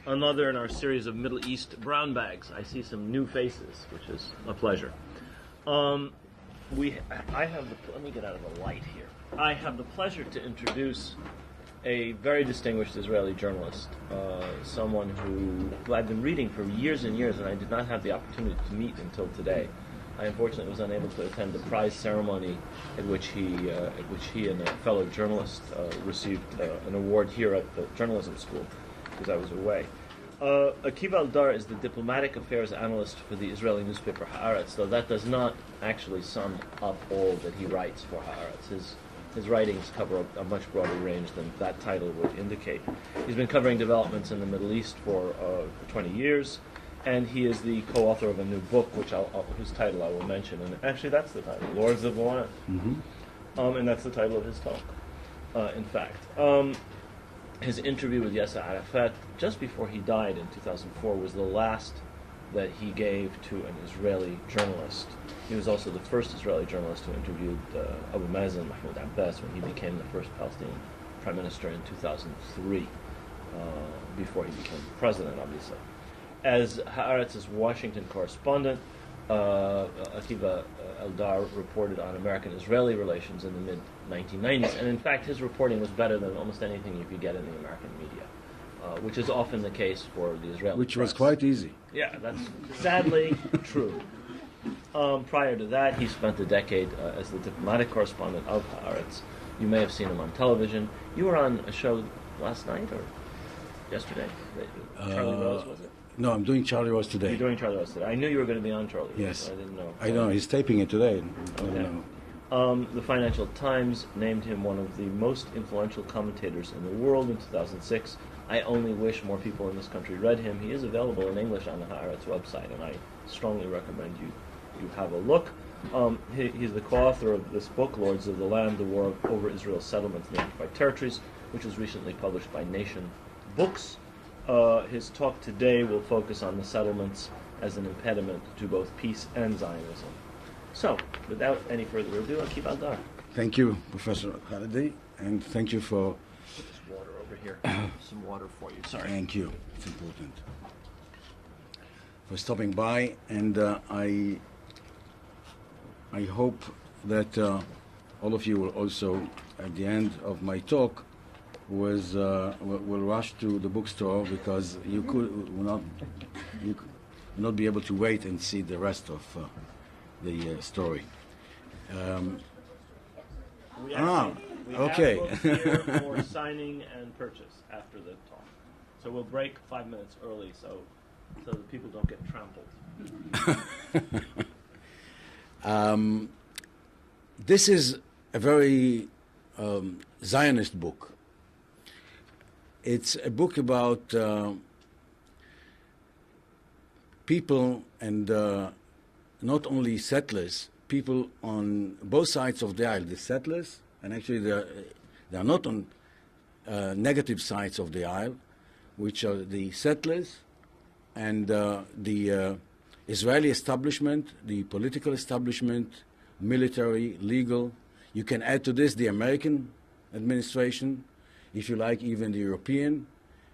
another in our series of Middle East brown bags. I see some new faces, which is a pleasure. Let me get out of the light here. I have the pleasure to introduce a very distinguished Israeli journalist, someone who I've been reading for years and years, and I did not have the opportunity to meet until today. I unfortunately was unable to attend the prize ceremony at which he and a fellow journalist received an award here at the journalism school because I was away. Akiva Eldar is the diplomatic affairs analyst for the Israeli newspaper Haaretz, though that does not actually sum up all that he writes for Haaretz. His writings cover a much broader range than that title would indicate. He's been covering developments in the Middle East for 20 years, and he is the co-author of a new book, whose title I will mention. And actually, that's the title, Lords of the Land. Mm-hmm. And that's the title of his talk, in fact. His interview with Yasser Arafat, just before he died in 2004, was the last that he gave to an Israeli journalist. He was also the first Israeli journalist who interviewed Abu Mazen, Mahmoud Abbas, when he became the first Palestinian prime minister in 2003, before he became president, obviously. As Haaretz's Washington correspondent, Akiva Eldar reported on American-Israeli relations in the mid-1990s, and in fact his reporting was better than almost anything you could get in the American media, which is often the case for the Israeli Which press. was quite easy. Yeah, that's sadly true. Prior to that, he spent a decade as the diplomatic correspondent of Haaretz. You may have seen him on television. You were on a show last night or yesterday? Charlie Rose, was it? No, I'm doing Charlie Rose today. You're doing Charlie Rose today. I knew you were going to be on Charlie Rose. Yes. So I didn't know. I know. He's taping it today. Okay. The Financial Times named him one of the most influential commentators in the world in 2006. I only wish more people in this country read him. He is available in English on the Haaretz website, and I strongly recommend you have a look. He's the co-author of this book, Lords of the Land, The War Over Israel's Settlements and the Occupied Territories, which was recently published by Nation Books. His talk today will focus on the settlements as an impediment to both peace and Zionism. So, without any further ado, Akiva Eldar. Thank you, Professor Halliday, and thank you for... There's water over here. Some water for you. Sorry. Thank you. It's important. For stopping by, and I hope that all of you will also, at the end of my talk, will rush to the bookstore because you will not be able to wait and see the rest of the story. We okay. have books here for signing and purchase after the talk. So we'll break 5 minutes early so that people don't get trampled. This is a very Zionist book. It's a book about people and not only settlers, people on both sides of the aisle, the settlers, and actually they are not on negative sides of the aisle, which are the settlers and the Israeli establishment, the political establishment, military, legal. You can add to this the American administration, if you like, even the European,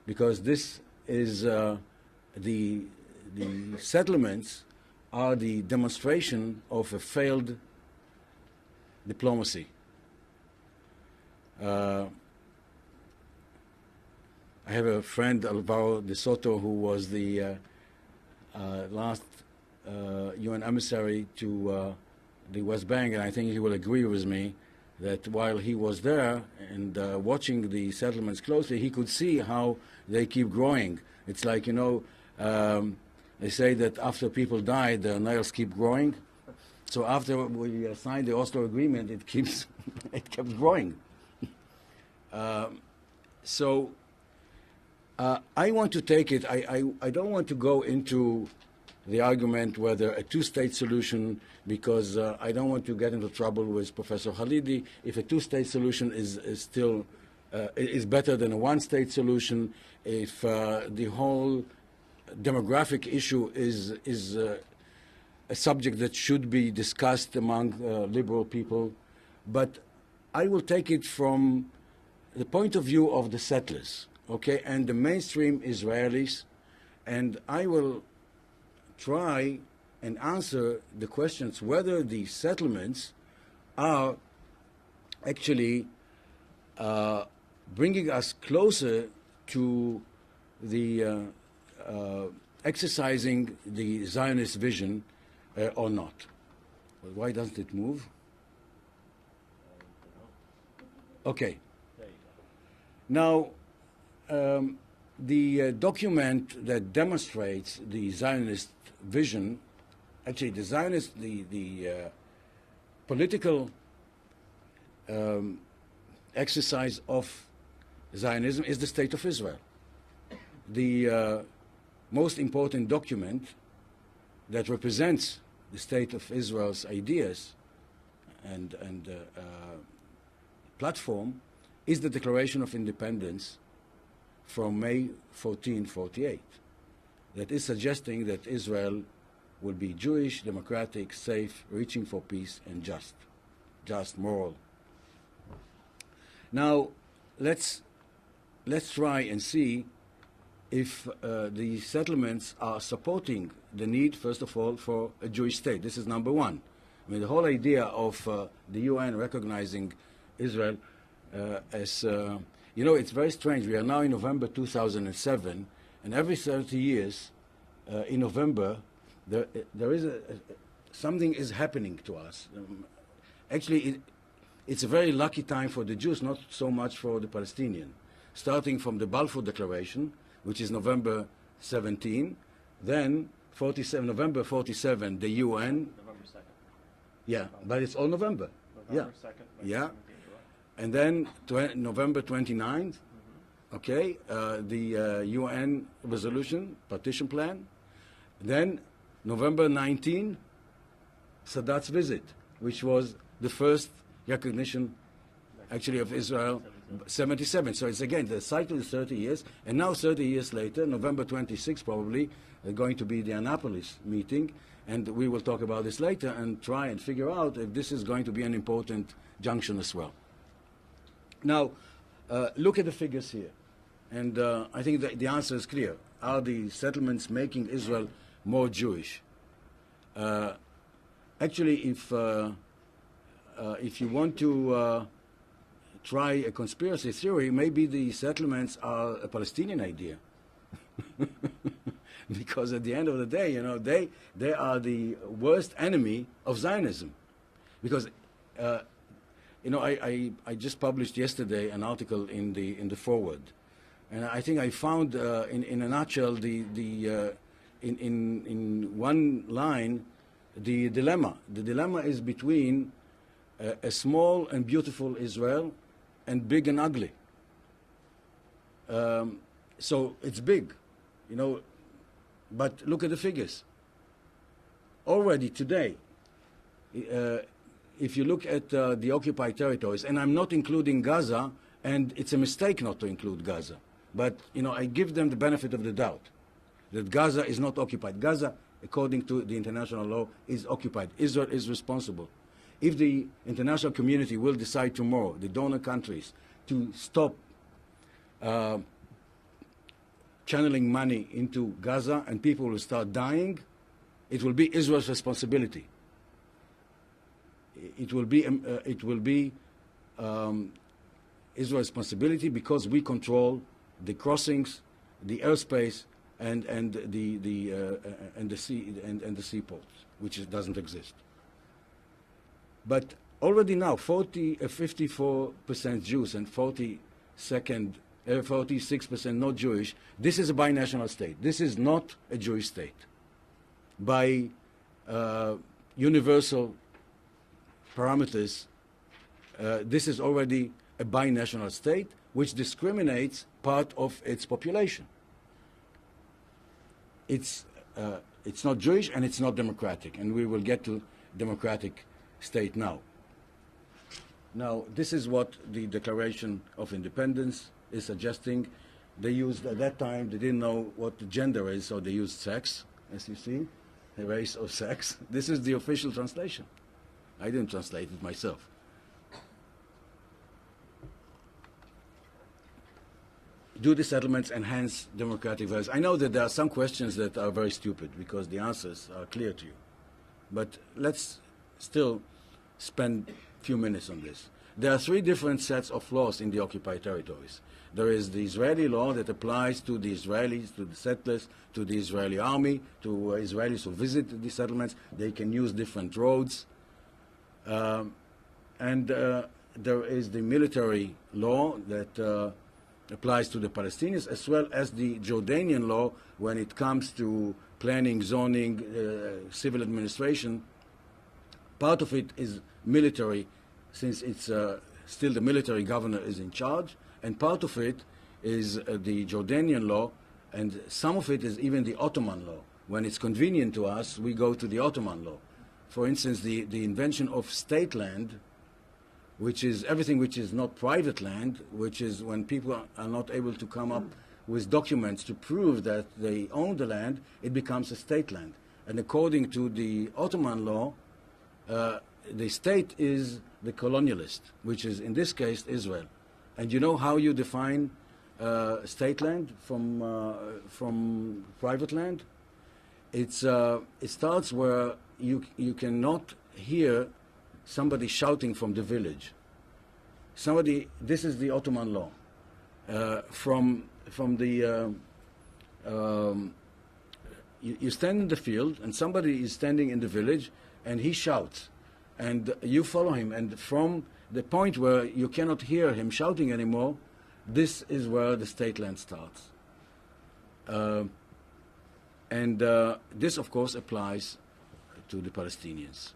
because this is the settlements are the demonstration of a failed diplomacy. I have a friend, Alvaro de Soto, who was the last UN emissary to the West Bank, and I think he will agree with me that while he was there and watching the settlements closely, he could see how they keep growing. It's like, they say that after people die, the nails keep growing. So after we signed the Oslo Agreement, it kept growing. So I want to take it, I don't want to go into the argument whether a two-state solution, because I don't want to get into trouble with Professor Halidi, if a two-state solution is still is better than a one-state solution, if the whole demographic issue is a subject that should be discussed among liberal people. But I will take it from the point of view of the settlers, okay, and the mainstream Israelis, and I will try and answer the questions whether the settlements are actually bringing us closer to the exercising the Zionist vision or not. Well, why doesn't it move? Okay. Now, the document that demonstrates the Zionist vision, actually the Zionist, the political exercise of Zionism is the State of Israel. The most important document that represents the State of Israel's ideas and platform is the Declaration of Independence from May 1448, that is suggesting that Israel will be Jewish, democratic, safe, reaching for peace, and just, moral. Now, let's try and see if the settlements are supporting the need, first of all, for a Jewish state. This is number one. I mean, the whole idea of the UN recognizing Israel as, you know, it's very strange. We are now in November 2007, and every 30 years in November, there is something is happening to us. Actually, it's a very lucky time for the Jews, not so much for the Palestinian. Starting from the Balfour Declaration, which is November 17, then November 47, the UN. November 2nd. Yeah, but it's all November. November 2nd. Yeah. And then November 29th, okay, the UN resolution, partition plan. Then November 19, Sadat's visit, which was the first recognition, actually, of Israel, 77. So it's again, the cycle is 30 years, and now 30 years later, November 26 probably, going to be the Annapolis meeting, and we will talk about this later and try and figure out if this is going to be an important junction as well. Now, look at the figures here, and I think that the answer is clear. Are the settlements making Israel more Jewish? Actually, if you want to try a conspiracy theory, maybe the settlements are a Palestinian idea. Because at the end of the day, you know, they are the worst enemy of Zionism. Because, you know, I just published yesterday an article in the forward, and I think I found in a nutshell in one line the dilemma. The dilemma is between a small and beautiful Israel and big and ugly. So it's big, you know, but look at the figures. Already today, if you look at the occupied territories, and I'm not including Gaza, and it's a mistake not to include Gaza, but, you know, I give them the benefit of the doubt that Gaza is not occupied. Gaza, according to the international law, is occupied. Israel is responsible. If the international community will decide tomorrow, the donor countries, to stop channeling money into Gaza and people will start dying, it will be Israel's responsibility. It will be Israel's responsibility because we control the crossings, the airspace, and the seaports, which doesn't exist. But already now, 54% Jews and 46% not Jewish. This is a binational state. This is not a Jewish state. By universal parameters, this is already a binational state which discriminates part of its population. It's not Jewish and it's not democratic, and we will get to democratic state now. Now, this is what the Declaration of Independence is suggesting. They used, at that time, they didn't know what the gender is, so they used sex, as you see, a race or sex. This is the official translation. I didn't translate it myself. do the settlements enhance democratic values? I know that there are some questions that are very stupid because the answers are clear to you. But let's still spend a few minutes on this. There are three different sets of laws in the occupied territories. There is the Israeli law that applies to the Israelis, to the settlers, to the Israeli army, to Israelis who visit the settlements. They can use different roads. And there is the military law that applies to the Palestinians, as well as the Jordanian law when it comes to planning, zoning, civil administration. Part of it is military, since it's still the military governor is in charge, and part of it is the Jordanian law, and some of it is even the Ottoman law. When it's convenient to us, we go to the Ottoman law. For instance, the invention of state land, which is everything which is not private land, which is when people are not able to come up with documents to prove that they own the land, it becomes a state land. And according to the Ottoman law, the state is the colonialist, which is in this case Israel. And you know how you define state land from private land? It starts where you cannot hear somebody shouting from the village. This is the Ottoman law. You stand in the field and somebody is standing in the village and he shouts and you follow him, and from the point where you cannot hear him shouting anymore, this is where the state land starts. This of course applies to the Palestinians.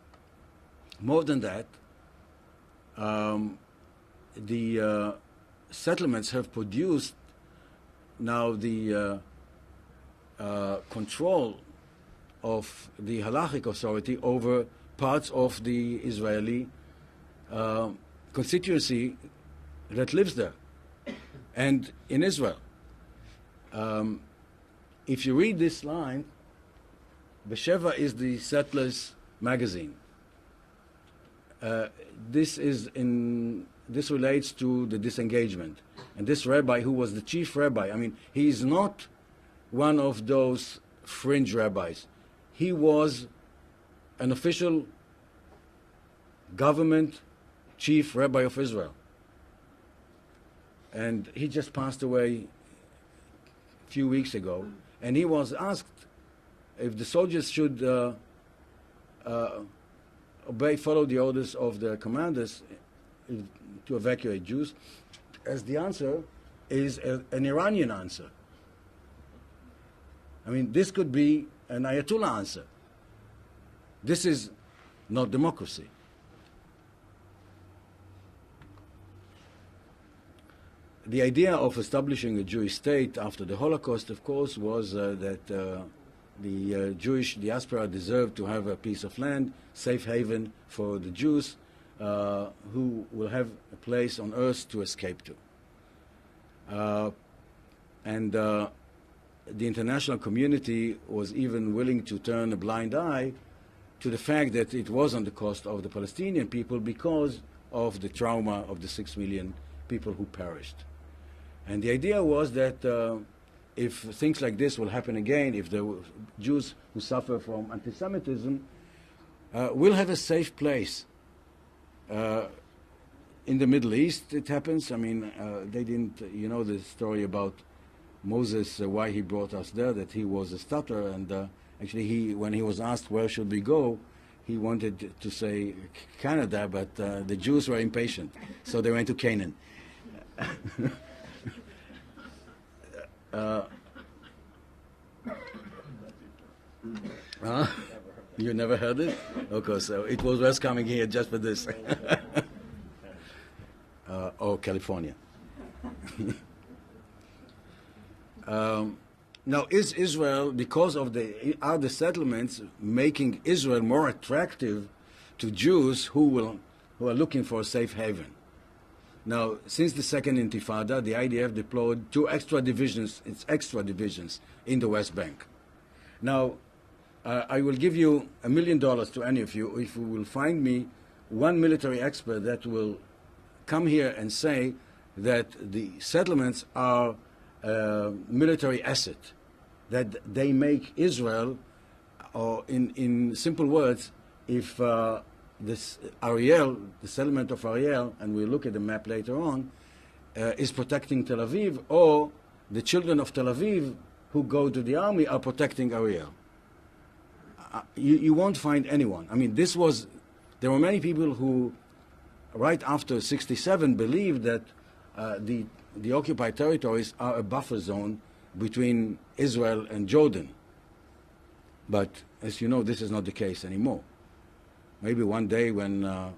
More than that, the settlements have produced now the control of the halachic authority over parts of the Israeli constituency that lives there and in Israel. If you read this line, Besheva is the Settlers magazine. This relates to the disengagement. And this rabbi, who was the chief rabbi, I mean, he is not one of those fringe rabbis. He was an official government chief rabbi of Israel. And he just passed away a few weeks ago. And he was asked if the soldiers should follow the orders of their commanders to evacuate Jews, as the answer is an Iranian answer. I mean, this could be an Ayatollah answer. This is not democracy. The idea of establishing a Jewish state after the Holocaust, of course, was that the Jewish diaspora deserved to have a piece of land, safe haven for the Jews, who will have a place on earth to escape to. The international community was even willing to turn a blind eye to the fact that it was on the cost of the Palestinian people because of the trauma of the 6 million people who perished. And the idea was that if things like this will happen again, if the Jews who suffer from anti-Semitism will have a safe place. In the Middle East it happens. I mean, they didn't, you know the story about Moses, why he brought us there, that he was a stutterer, and actually when he was asked where should we go, he wanted to say Canada, but the Jews were impatient, so they went to Canaan. You never heard it? Okay, so it was worth coming here just for this. Or California. Now, is Israel, because of are the settlements making Israel more attractive to Jews who are looking for a safe haven? Now, since the Second Intifada, the IDF deployed two extra divisions in the West Bank. Now, I will give you $1 million to any of you if you will find me one military expert that will come here and say that the settlements are military asset, that they make Israel, or in simple words, if this Ariel, the settlement of Ariel, and we'll look at the map later on, is protecting Tel Aviv, or the children of Tel Aviv who go to the army are protecting Ariel. You won't find anyone. I mean, there were many people who, right after 67, believed that the occupied territories are a buffer zone between Israel and Jordan. But as you know, this is not the case anymore. Maybe one day when,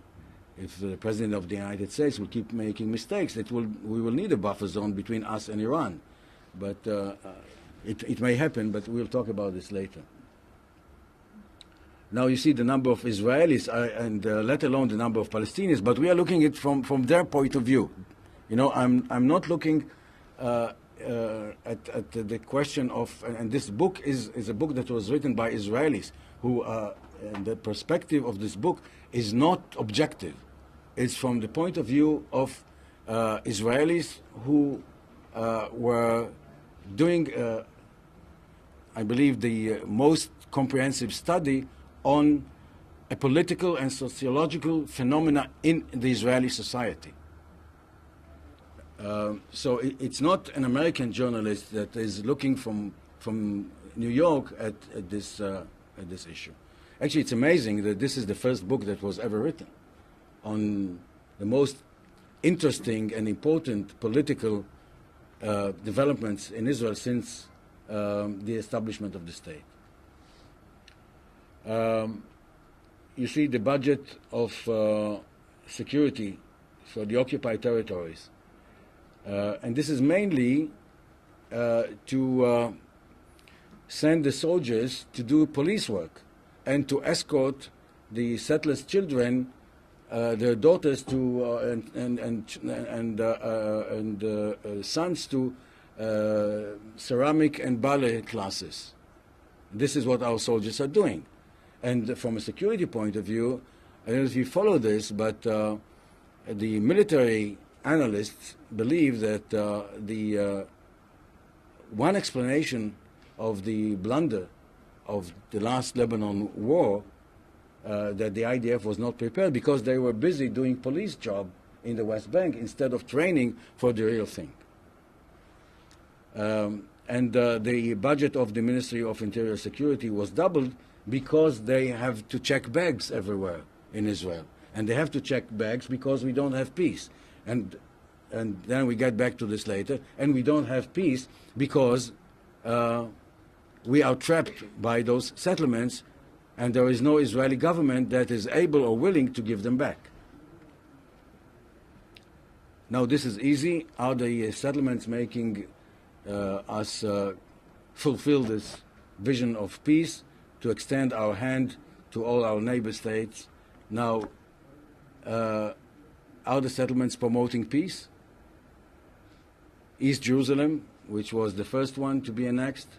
if the President of the United States will keep making mistakes, we will need a buffer zone between us and Iran. But it may happen, but we'll talk about this later. Now you see the number of Israelis, and let alone the number of Palestinians, but we are looking at it from their point of view. You know, I'm not looking at the question of, and this book is a book that was written by Israelis who, and the perspective of this book is not objective. It's from the point of view of Israelis who were doing, I believe, the most comprehensive study on a political and sociological phenomena in the Israeli society. So it's not an American journalist that is looking from New York at this issue. Actually, it's amazing that this is the first book that was ever written on the most interesting and important political developments in Israel since the establishment of the state. You see the budget of security for the occupied territories. And this is mainly to send the soldiers to do police work and to escort the settlers' children, their daughters, to and sons to ceramic and ballet classes. This is what our soldiers are doing. And from a security point of view, I don't know if you follow this, but the military analysts believe that the one explanation of the blunder of the last Lebanon war, that the IDF was not prepared because they were busy doing police job in the West Bank instead of training for the real thing. And the budget of the Ministry of Interior Security was doubled because they have to check bags everywhere in Israel. And they have to check bags because we don't have peace. And then we get back to this later. And we don't have peace because we are trapped by those settlements, and there is no Israeli government that is able or willing to give them back. Now, this is easy. Are the settlements making us fulfill this vision of peace, to extend our hand to all our neighbor states? Now, are the settlements promoting peace? East Jerusalem, which was the first one to be annexed,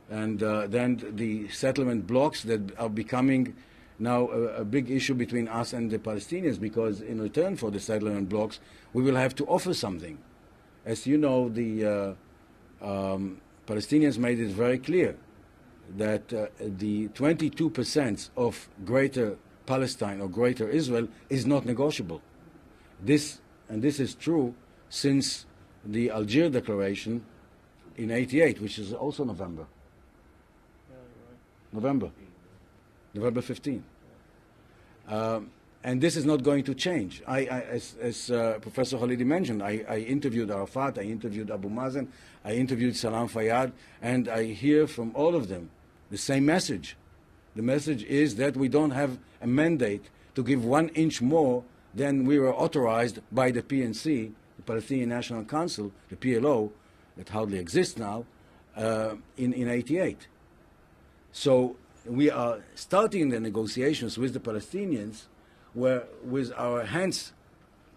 and then the settlement blocks that are becoming now a big issue between us and the Palestinians, because in return for the settlement blocks, we will have to offer something. As you know, the Palestinians made it very clear that the 22% of Greater Palestine or Greater Israel is not negotiable. This is true since the Algiers Declaration in '88, which is also November. November 15. And this is not going to change. As Professor Khalidi mentioned, I interviewed Arafat, I interviewed Abu Mazen, I interviewed Salam Fayyad, and I hear from all of them the same message. The message is that we don't have a mandate to give 1 inch more than we were authorized by the PNC, the Palestinian National Council, the PLO, that hardly exists now, in '88. So we are starting the negotiations with the Palestinians with our hands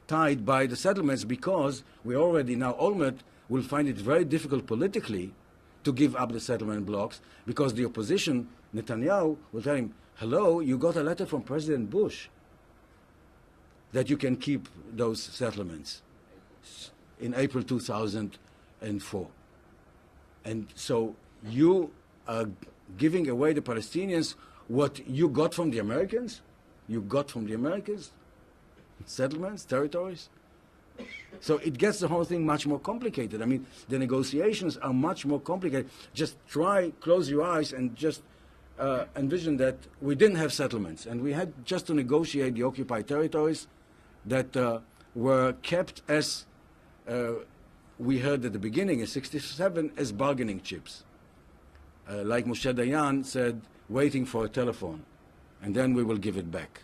tied by the settlements, because we already now, Olmert will find it very difficult politically to give up the settlement blocks, because the opposition, Netanyahu, will tell him, hello, you got a letter from President Bush that you can keep those settlements in April 2004. And so you are giving away the Palestinians what you got from the Americans? You got from the Americans? Settlements, territories? So it gets the whole thing much more complicated. I mean, the negotiations are much more complicated. Just close your eyes and just envision that we didn't have settlements and we had just to negotiate the occupied territories that were kept as, we heard at the beginning in 1967, as bargaining chips. Like Moshe Dayan said, waiting for a telephone, and then we will give it back.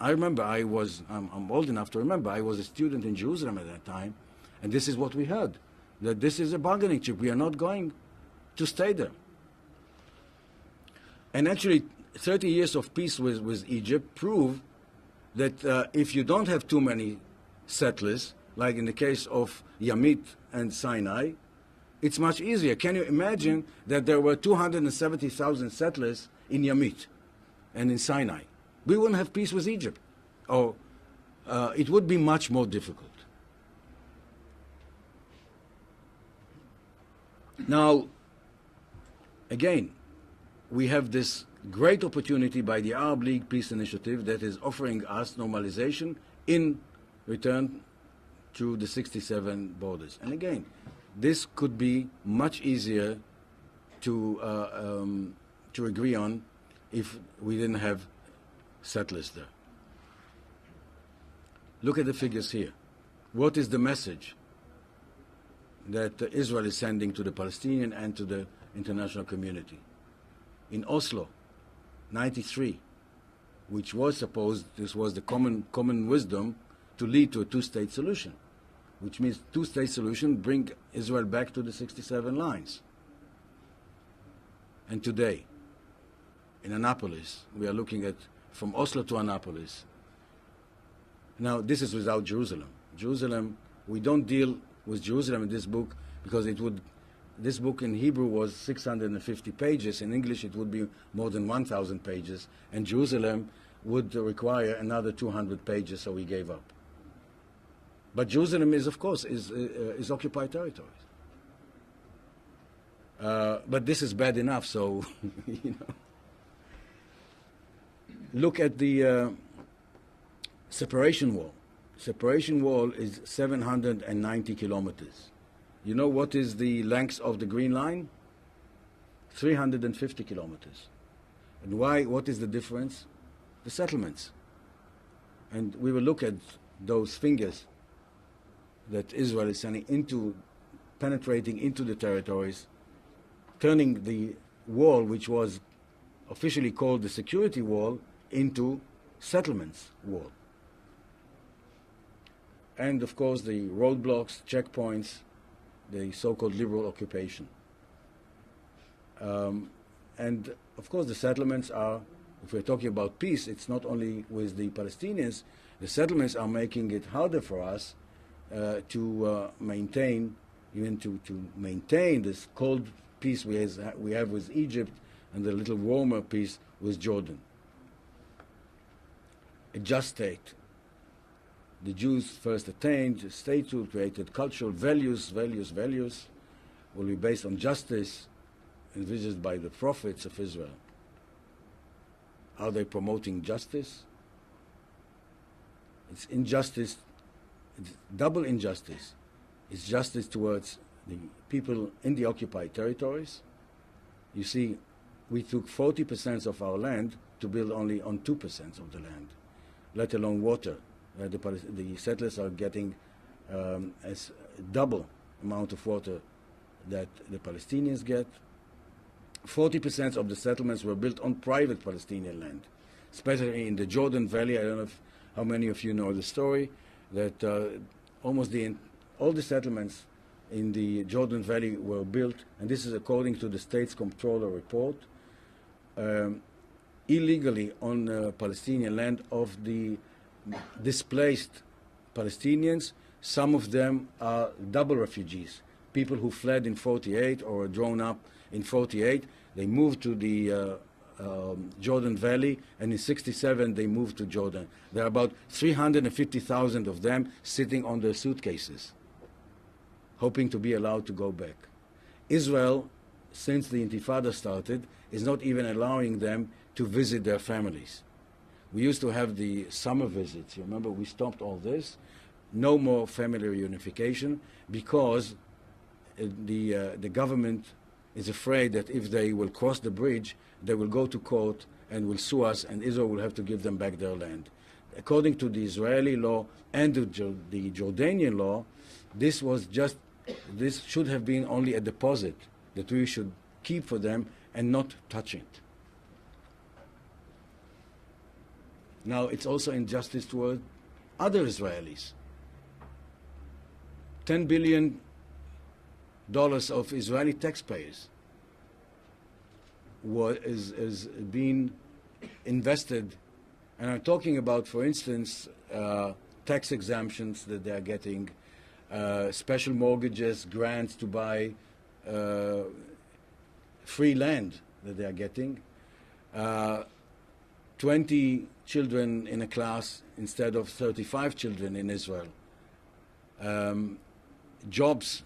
I remember I'm old enough to remember, I was a student in Jerusalem at that time, and this is what we heard, that this is a bargaining chip. We are not going to stay there. And actually, 30 years of peace with Egypt prove that if you don't have too many settlers, like in the case of Yamit and Sinai, it's much easier. Can you imagine that there were 270,000 settlers in Yamit and in Sinai? We wouldn't have peace with Egypt, or it would be much more difficult. Now, again, we have this great opportunity by the Arab League Peace Initiative that is offering us normalization in return to the 67 borders. And again, this could be much easier to agree on if we didn't have settlers there. Look at the figures here. What is the message that Israel is sending to the Palestinian and to the international community? In Oslo, 93, which was supposed, this was the common wisdom to lead to a two-state solution, which means two-state solution bring Israel back to the 67 lines. And today, in Annapolis, we are looking at from Oslo to Annapolis. Now, this is without Jerusalem. Jerusalem, we don't deal with Jerusalem in this book because this book in Hebrew was 650 pages. In English, it would be more than 1,000 pages. And Jerusalem would require another 200 pages, so we gave up. But Jerusalem is, of course, is occupied territories. But this is bad enough, so, you know. Look at the separation wall. Separation wall is 790 kilometers. You know what is the length of the Green Line? 350 kilometers. And why? What is the difference? The settlements. And we will look at those fingers that Israel is sending penetrating into the territories, turning the wall, which was officially called the security wall, into settlements wall. And of course the roadblocks, checkpoints, the so-called liberal occupation. And of course the settlements are, if we're talking about peace, it's not only with the Palestinians, the settlements are making it harder for us to maintain this cold peace we have with Egypt and the little warmer peace with Jordan. A just state. The Jews first attained statehood, created cultural values will be based on justice envisaged by the prophets of Israel. Are they promoting justice? It's injustice, it's double injustice. It's justice towards the people in the occupied territories. You see, we took 40% of our land to build only on 2% of the land, let alone water. The settlers are getting as double amount of water that the Palestinians get. 40% of the settlements were built on private Palestinian land, especially in the Jordan Valley. I don't know how many of you know the story, that almost all the settlements in the Jordan Valley were built, and this is according to the state's comptroller report, illegally on Palestinian land of the displaced Palestinians. Some of them are double refugees, people who fled in 48 or were drawn up in 48. They moved to the Jordan Valley, and in 67 they moved to Jordan. There are about 350,000 of them sitting on their suitcases, hoping to be allowed to go back. Israel, since the Intifada started, is not even allowing them to visit their families. We used to have the summer visits. You remember, we stopped all this. No more family reunification because the government is afraid that if they will cross the bridge, they will go to court and will sue us, and Israel will have to give them back their land. According to the Israeli law and the Jordanian law, this should have been only a deposit that we should keep for them and not touch it. Now, it's also injustice toward other Israelis. $10 billion of Israeli taxpayers is being invested, and I'm talking about, for instance, tax exemptions that they are getting, special mortgages, grants to buy free land that they are getting, 20 children in a class instead of 35 children in Israel, jobs.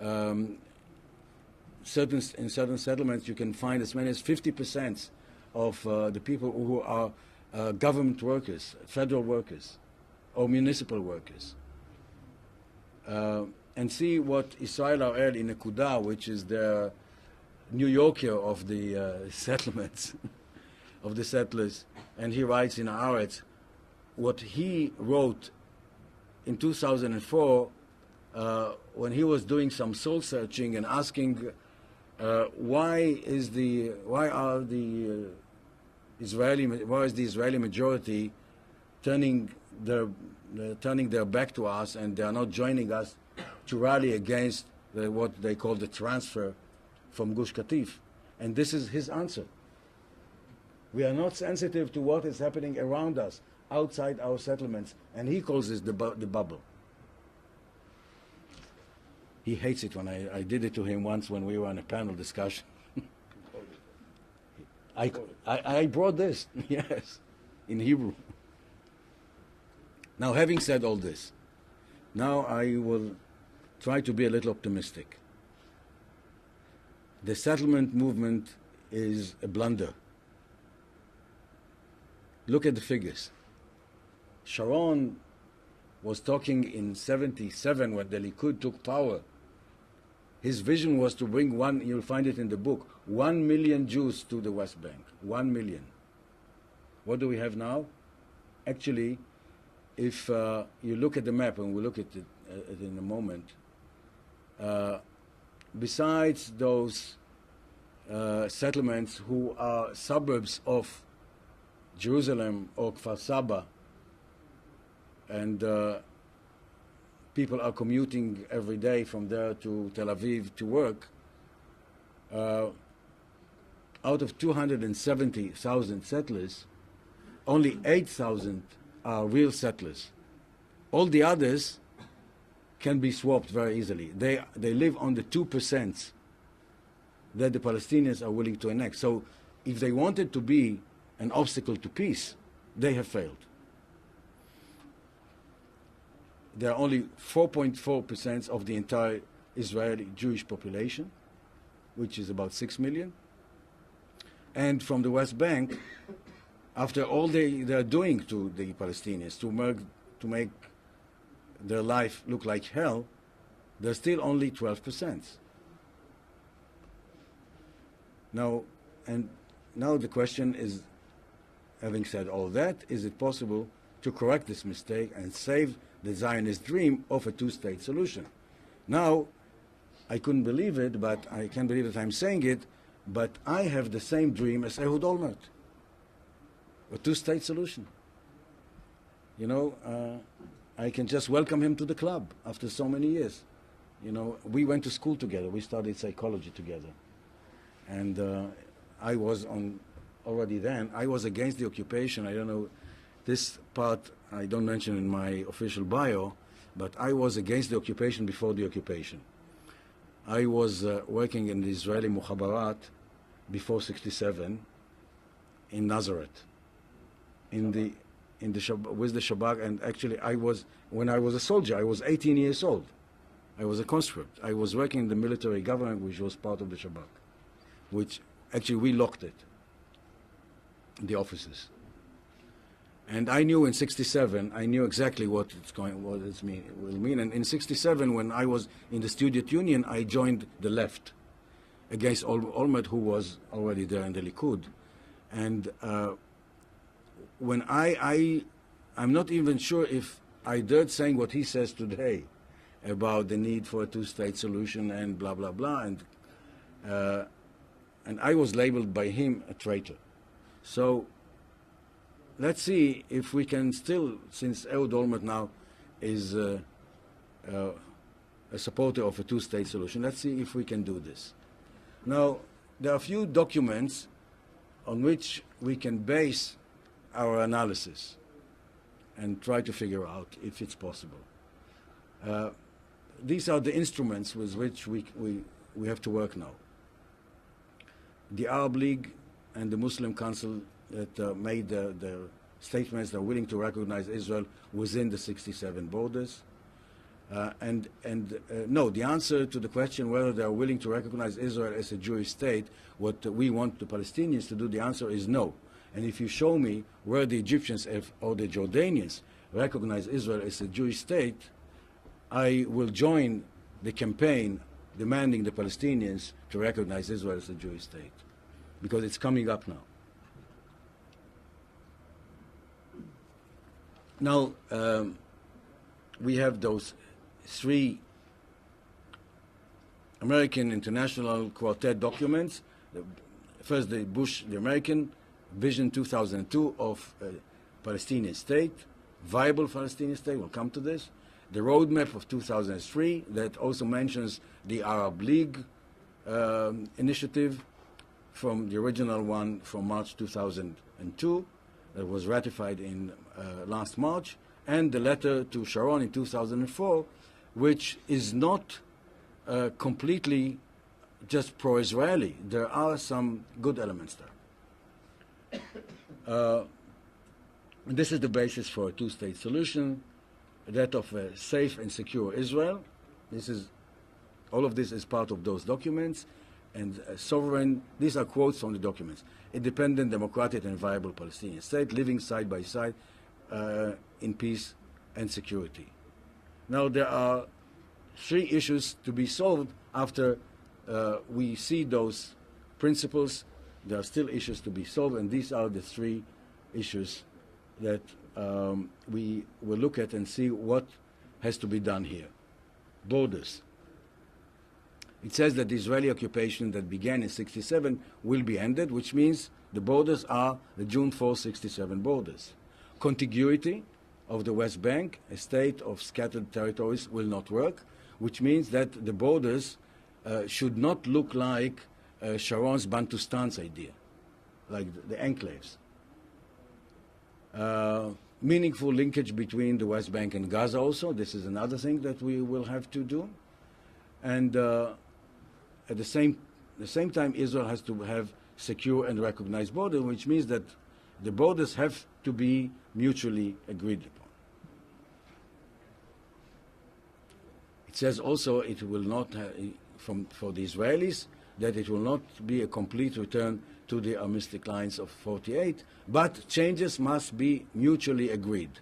In certain settlements, you can find as many as 50% of the people who are government workers, federal workers, or municipal workers. And see what Israel Harel in Nekuda, which is the New Yorker of the settlements, of the settlers, and he writes in aretz what he wrote in 2004 when he was doing some soul searching and asking why is the Israeli majority turning their back to us, and they are not joining us to rally against what they call the transfer from Gush Katif. And this is his answer. We are not sensitive to what is happening around us, outside our settlements, and he calls this the bubble. He hates it when I did it to him once when we were on a panel discussion. I brought this, yes, in Hebrew. Now, having said all this, now I will try to be a little optimistic. The settlement movement is a blunder. Look at the figures. Sharon was talking in 77 when the Likud took power. His vision was to bring you'll find it in the book, 1 million Jews to the West Bank. 1 million. What do we have now? Actually, if you look at the map, and we'll look at it in a moment, besides those settlements who are suburbs of Jerusalem or Kfar Saba, and people are commuting every day from there to Tel Aviv to work, out of 270,000 settlers, only 8,000 are real settlers. All the others can be swapped very easily. They live on the 2% that the Palestinians are willing to annex. So if they wanted to be an obstacle to peace, they have failed. There are only 4.4% of the entire Israeli Jewish population, which is about 6 million. And from the West Bank, after all they are doing to the Palestinians to make their life look like hell, there's still only 12%. Now the question is, having said all that, is it possible to correct this mistake and save the Zionist dream of a two-state solution? Now, I couldn't believe it, but I can't believe that I'm saying it, but I have the same dream as Ehud Olmert, a two-state solution. You know, I can just welcome him to the club after so many years. You know, we went to school together. We studied psychology together. And I was already then, I was against the occupation. I don't know, this part I don't mention in my official bio, but I was against the occupation before the occupation. I was working in the Israeli Mukhabarat before '67 in Nazareth, with the Shabak, and actually when I was a soldier, I was 18 years old. I was a conscript. I was working in the military government, which was part of the Shabak, which actually we locked it, the offices. And I knew in '67, I knew exactly what it will mean. And in '67, when I was in the Student Union, I joined the left against Olmert, who was already there in the Likud. And when I'm not even sure if I dared saying what he says today about the need for a two-state solution and blah, blah, blah. And I was labeled by him a traitor. So let's see if we can still, since Ehud Olmert now is a supporter of a two-state solution, let's see if we can do this. Now, there are a few documents on which we can base our analysis and try to figure out if it's possible. These are the instruments with which we have to work now. The Arab League and the Muslim Council that made the statements they're willing to recognize Israel within the '67 borders. No, the answer to the question whether they are willing to recognize Israel as a Jewish state, what we want the Palestinians to do, the answer is no. And if you show me where the Egyptians or the Jordanians recognize Israel as a Jewish state, I will join the campaign demanding the Palestinians to recognize Israel as a Jewish state, because it's coming up now. Now, we have those three American International Quartet documents. First, the American Vision 2002 of a Palestinian state, viable Palestinian state, we'll come to this. The roadmap of 2003 that also mentions the Arab League initiative from the original one from March 2002 that was ratified in last March, and the letter to Sharon in 2004, which is not completely just pro-Israeli. There are some good elements there. This is the basis for a two-state solution, that of a safe and secure Israel. All of this is part of those documents. And sovereign, these are quotes from the documents. Independent, democratic, and viable Palestinian state living side by side in peace and security. Now, there are three issues to be solved after we see those principles. There are still issues to be solved, and these are the three issues that we will look at and see what has to be done here. Borders. It says that the Israeli occupation that began in '67 will be ended, which means the borders are the June 4, '67 borders. Contiguity of the West Bank, a state of scattered territories, will not work, which means that the borders should not look like Sharon's Bantustan's idea, like the enclaves. Meaningful linkage between the West Bank and Gaza also, this is another thing that we will have to do. And at the same time, Israel has to have secure and recognized borders, which means that the borders have to be mutually agreed upon. It says also it will not, for the Israelis, that it will not be a complete return to the armistice lines of '48, but changes must be mutually agreed.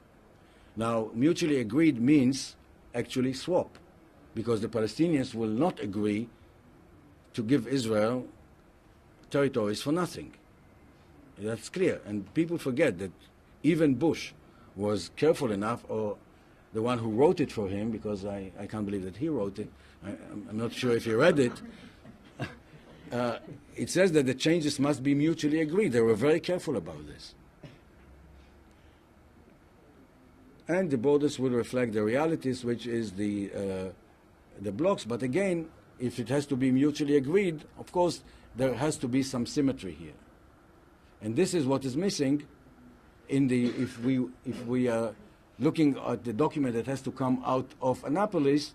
Now, mutually agreed means actually swap, because the Palestinians will not agree to give Israel territories for nothing. That's clear. And people forget that even Bush was careful enough, or the one who wrote it for him, because I can't believe that he wrote it. I'm not sure if he read it. It says that the changes must be mutually agreed. They were very careful about this. And the borders will reflect the realities, which is the blocks. But again, if it has to be mutually agreed, of course, there has to be some symmetry here. And this is what is missing in if we are looking at the document that has to come out of Annapolis.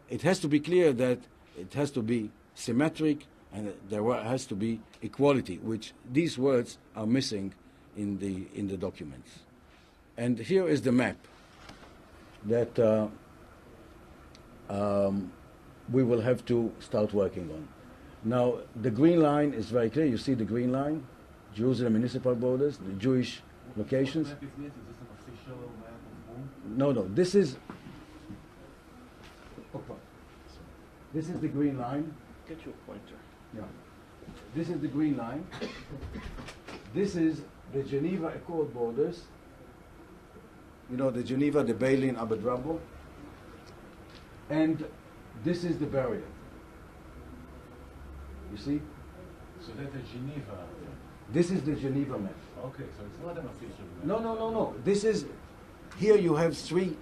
It has to be clear that it has to be symmetric and there has to be equality, which these words are missing in the documents. And here is the map that we will have to start working on. Now, the green line is very clear. You see the green line, Jerusalem municipal borders, the Jewish locations. What map is this? Is this an official map of whom? No, this is the green line. Get you a pointer. Yeah. This is the green line. This is the Geneva Accord borders. You know, the Geneva, the Berlin, Abu Dhabi. And this is the barrier. You see? So that's a Geneva. This is the Geneva map. Okay, so it's not an official map. No. This is, here you have three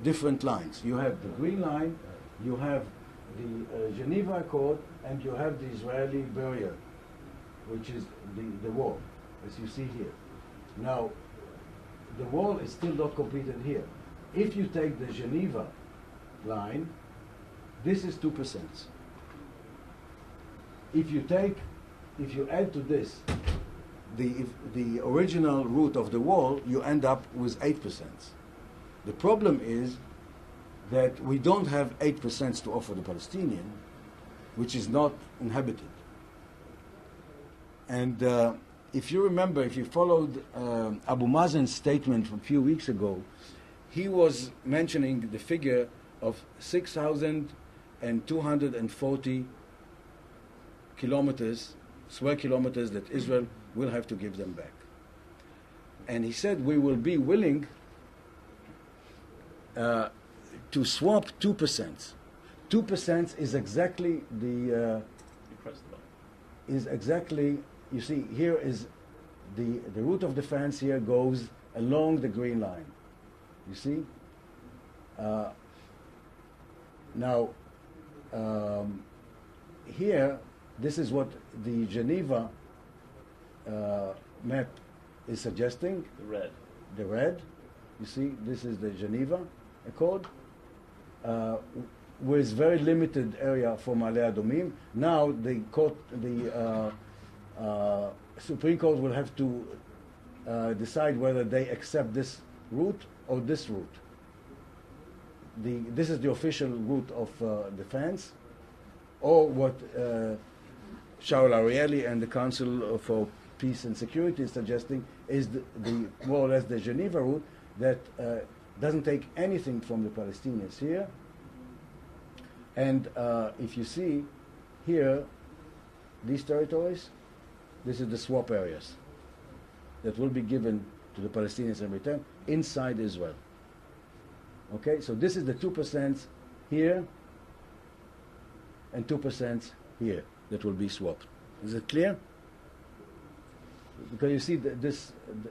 different lines. You have the green line, you have the Geneva Accord, and you have the Israeli barrier, which is the wall, as you see here. Now, the wall is still not completed here. If you take the Geneva line, this is 2%. If you add to this the original route of the wall, you end up with 8%. The problem is that we don't have 8% to offer the Palestinian, which is not inhabited. And if you remember, if you followed Abu Mazen's statement from a few weeks ago, he was mentioning the figure of 6,240 square kilometers that Israel will have to give them back. And he said we will be willing to swap 2%. 2% is exactly the you see, here is the route of defense here goes along the green line. You see? Now, here, this is what the Geneva map is suggesting. The red. You see, this is the Geneva Accord, with very limited area for Ma'ale Adomim. Now, the Supreme Court will have to decide whether they accept this route or this route. This is the official route of defense, or what Shaul Arieli and the Council for Peace and Security is suggesting is the more or less the Geneva route that doesn't take anything from the Palestinians here. And if you see here, these territories, this is the swap areas that will be given to the Palestinians in return inside Israel. Okay, so this is the 2% here and 2% here that will be swapped. Is it clear? Because you see the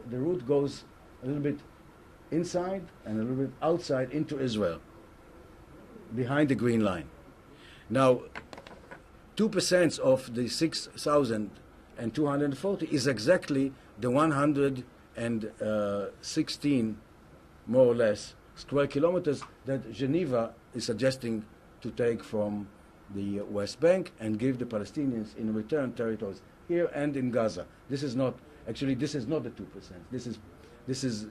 route goes a little bit inside and a little bit outside into Israel, behind the green line. Now, 2% of the 6,240 is exactly the 116, more or less, square kilometers that Geneva is suggesting to take from the West Bank and give the Palestinians in return territories here and in Gaza. This is not the 2%. This is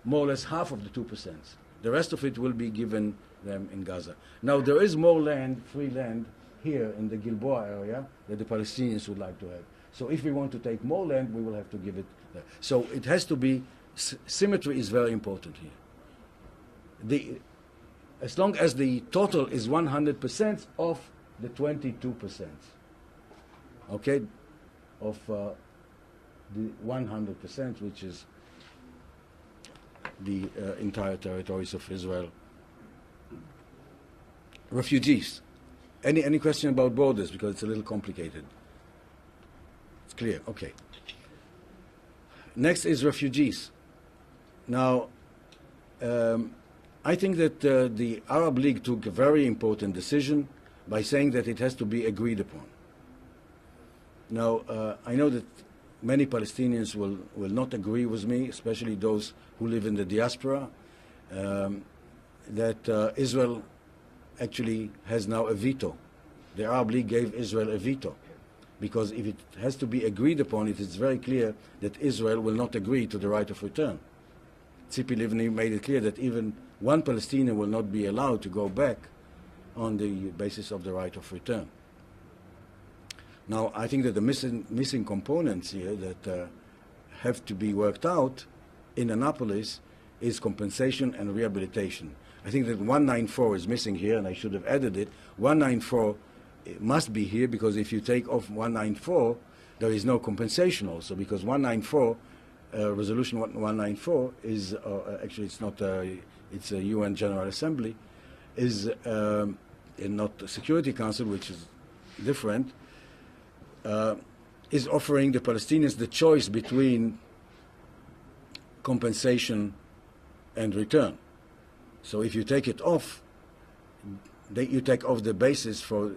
more or less half of the 2%. The rest of it will be given them in Gaza. Now, there is more land, free land, here in the Gilboa area that the Palestinians would like to have. So if we want to take more land, we will have to give it there. So it has to be, symmetry is very important here. As long as the total is 100% of the 22%, okay, of the 100%, which is the entire territories of Israel. Refugees. Any question about borders, because it's a little complicated? It's clear, okay. Next is refugees. Now, I think that the Arab League took a very important decision by saying that it has to be agreed upon. Now, I know that many Palestinians will not agree with me, especially those who live in the diaspora, that Israel actually has now a veto. The Arab League gave Israel a veto, because if it has to be agreed upon, it is very clear that Israel will not agree to the right of return. Tzipi Livni made it clear that even one Palestinian will not be allowed to go back on the basis of the right of return. Now, I think that the missing components here that have to be worked out in Annapolis is compensation and rehabilitation. I think that 194 is missing here, and I should have added it. 194 must be here, because if you take off 194, there is no compensation also, because 194, Resolution 194 is, actually it's not, it's a UN General Assembly, is not the Security Council, which is different, is offering the Palestinians the choice between compensation and return. So if you take it off, you take off the basis for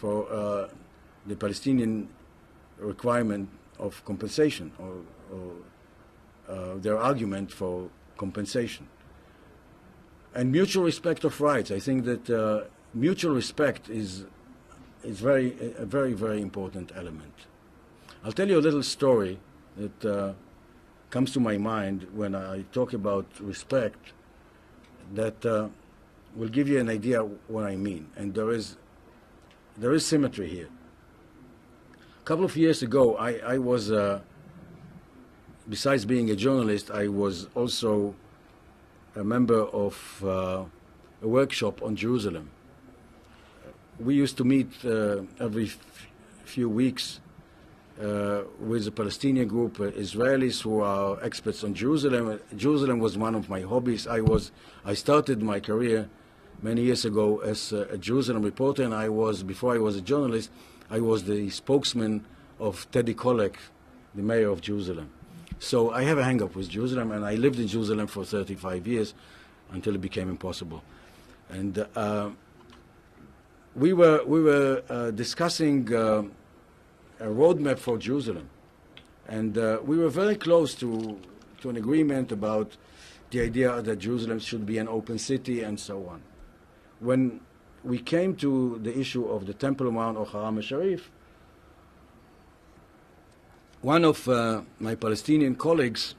the Palestinian requirement of compensation, or their argument for compensation. And mutual respect of rights. I think that mutual respect is a very, very important element. I'll tell you a little story that comes to my mind when I talk about respect, that will give you an idea what I mean. And there is symmetry here. A couple of years ago, I was, besides being a journalist, I was also a member of a workshop on Jerusalem. We used to meet every few weeks with a Palestinian group, Israelis who are experts on Jerusalem. Jerusalem was one of my hobbies. I started my career many years ago as a Jerusalem reporter, and before I was a journalist, I was the spokesman of Teddy Kollek, the mayor of Jerusalem. So I have a hang-up with Jerusalem, and I lived in Jerusalem for 35 years until it became impossible. And we were discussing a roadmap for Jerusalem, and we were very close to an agreement about the idea that Jerusalem should be an open city and so on. When we came to the issue of the Temple Mount or Haram al-Sharif, one of my Palestinian colleagues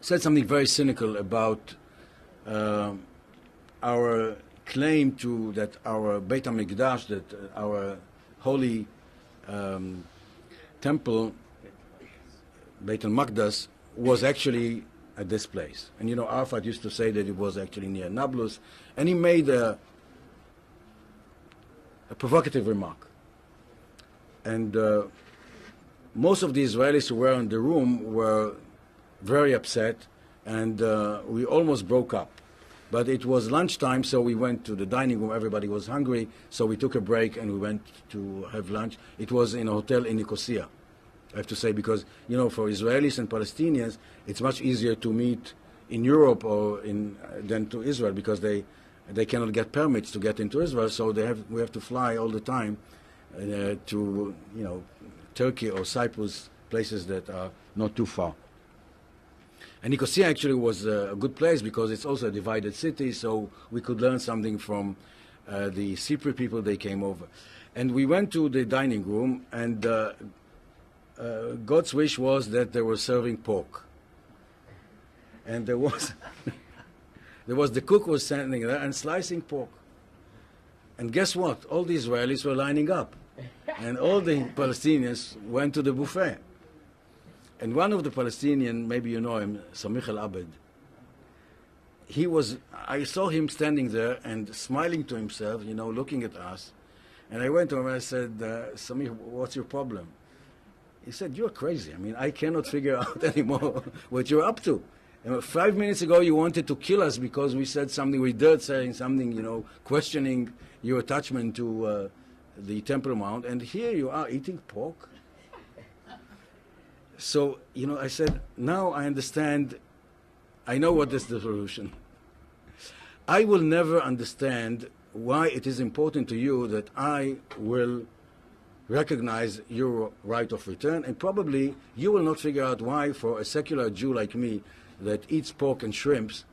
said something very cynical about our claim to that our Beit HaMikdash, that our holy temple, Beit al-Maqdas, was actually at this place. And you know, Arafat used to say that it was actually near Nablus, and he made a provocative remark. And most of the Israelis who were in the room were very upset, and we almost broke up. But it was lunchtime, so we went to the dining room. Everybody was hungry, so we took a break and we went to have lunch. It was in a hotel in Nicosia, I have to say, because, you know, for Israelis and Palestinians, it's much easier to meet in Europe or than to Israel, because they cannot get permits to get into Israel, so we have to fly all the time to, you know, Turkey or Cyprus, places that are not too far. And Nicosia actually was a good place because it's also a divided city, so we could learn something from the Cypriot people. They came over. And we went to the dining room, and God's wish was that they were serving pork. And there was, the cook was standing there and slicing pork. And guess what? All the Israelis were lining up. And all the Palestinians went to the buffet. And one of the Palestinians, maybe you know him, Samih al-Abed, I saw him standing there and smiling to himself, you know, looking at us. And I went to him and I said, Samih, what's your problem? He said, you're crazy. I mean, I cannot figure out anymore what you're up to. And 5 minutes ago, you wanted to kill us because we said something, we dared saying something, you know, questioning your attachment to the Temple Mount. And here you are eating pork. So, you know, I said, now I understand, I know what is the solution. I will never understand why it is important to you that I will recognize your right of return, and probably you will not figure out why, for a secular Jew like me that eats pork and shrimps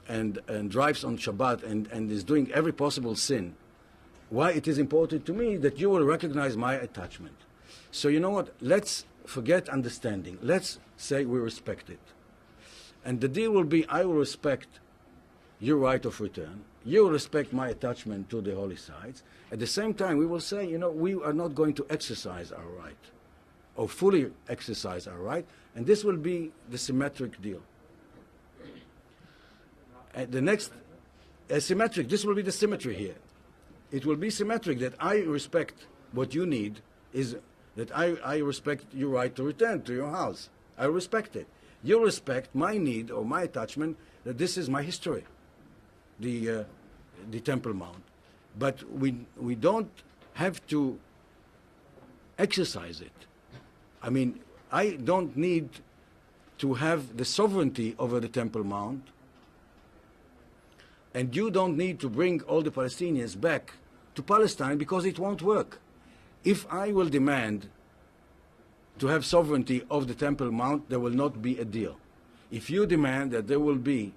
and drives on Shabbat and is doing every possible sin, why it is important to me that you will recognize my attachment. So you know what, let's forget understanding. Let's say we respect it. And the deal will be, I will respect your right of return, you respect my attachment to the holy sites. At the same time, we will say, you know, we are not going to exercise our right, or fully exercise our right, and this will be the symmetric deal. The next, symmetric, this will be the symmetry here. It will be symmetric that I respect what you need, is that I respect your right to return to your house. I respect it. You respect my need or my attachment that this is my history, the Temple Mount. But we don't have to exercise it. I mean, I don't need to have the sovereignty over the Temple Mount, and you don't need to bring all the Palestinians back to Palestine because it won't work. If I will demand to have sovereignty of the Temple Mount, there will not be a deal. If you demand that there will be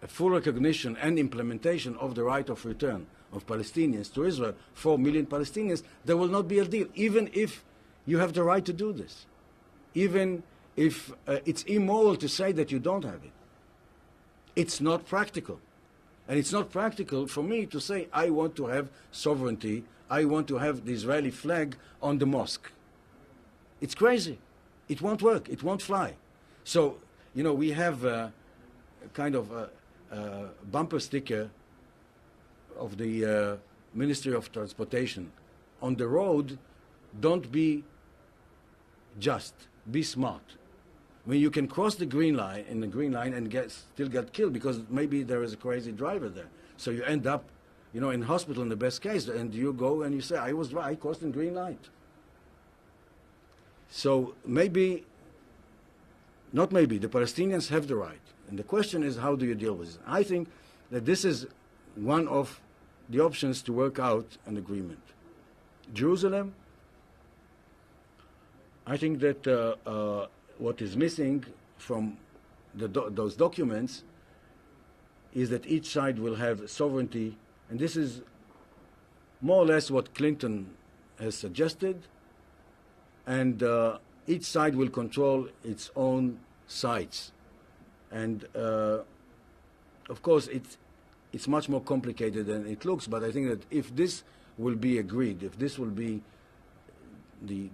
a full recognition and implementation of the right of return of Palestinians to Israel, 4 million Palestinians, there will not be a deal, even if you have the right to do this. Even if it's immoral to say that you don't have it. It's not practical. And it's not practical for me to say, I want to have sovereignty, I want to have the Israeli flag on the mosque. It's crazy. It won't work. It won't fly. So, you know, we have a kind of a bumper sticker of the Ministry of Transportation. On the road, don't be just, be smart. I mean, you can cross the green line and still get killed because maybe there is a crazy driver there. So you end up, you know, in hospital in the best case, and you go and you say, I was right, I crossed the green light. So maybe, not maybe, the Palestinians have the right. And the question is, how do you deal with it? I think that this is one of the options to work out an agreement. Jerusalem, I think that what is missing from those documents is that each side will have sovereignty, and this is more or less what Clinton has suggested, and each side will control its own sites. And of course it's much more complicated than it looks, but I think that if this will be agreed, if this will be the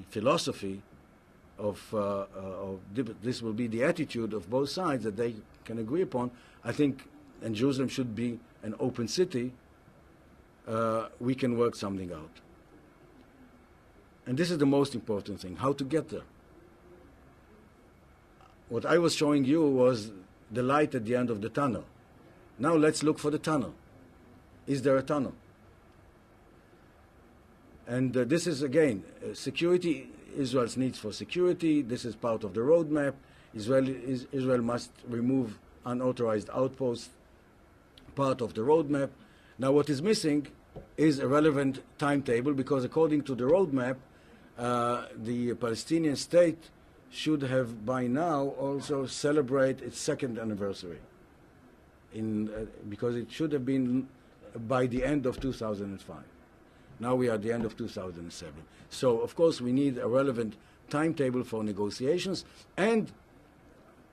philosophy this will be the attitude of both sides that they can agree upon, I think, and Jerusalem should be an open city, we can work something out. And this is the most important thing, how to get there. What I was showing you was the light at the end of the tunnel. Now let's look for the tunnel. Is there a tunnel? And this is, again, security, Israel's needs for security. This is part of the roadmap. Israel must remove unauthorized outposts, part of the roadmap. Now what is missing is a relevant timetable, because according to the roadmap, the Palestinian state should have by now also celebrate its second anniversary, because it should have been by the end of 2005. Now we are at the end of 2007. So, of course, we need a relevant timetable for negotiations and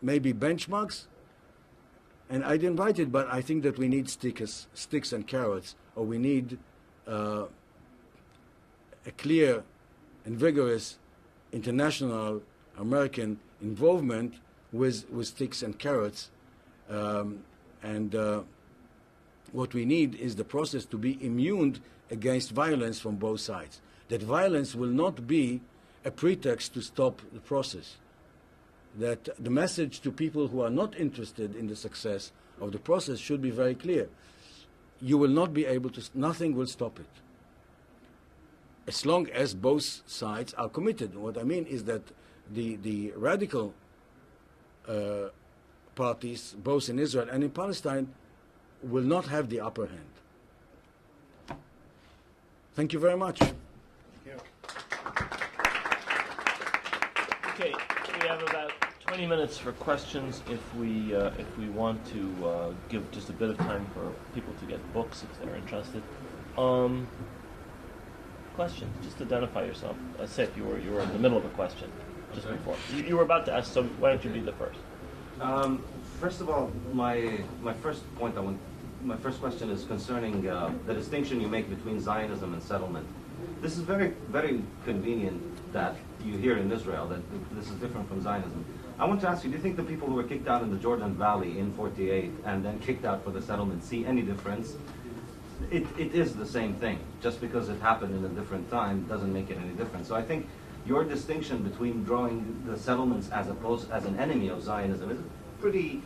maybe benchmarks. And I didn't write it, but I think that we need sticks and carrots, or we need a clear and vigorous international American involvement with sticks and carrots. What we need is the process to be immune against violence from both sides. That violence will not be a pretext to stop the process. That the message to people who are not interested in the success of the process should be very clear. You will not be able to, nothing will stop it, as long as both sides are committed. What I mean is that the radical parties, both in Israel and in Palestine, will not have the upper hand. Thank you very much. Thank you. Okay, we have about 20 minutes for questions. If we want to give just a bit of time for people to get books if they're interested. Questions? Just identify yourself. Seth, you were in the middle of a question just before. You were about to ask, so why don't you be the first? First of all, my first point I want my first question is concerning the distinction you make between Zionism and settlement. This is very, very convenient that you hear in Israel that this is different from Zionism. I want to ask you, do you think the people who were kicked out in the Jordan Valley in 48 and then kicked out for the settlement see any difference? It is the same thing. Just because it happened in a different time doesn't make it any different. So I think your distinction between drawing the settlements as an enemy of Zionism is pretty,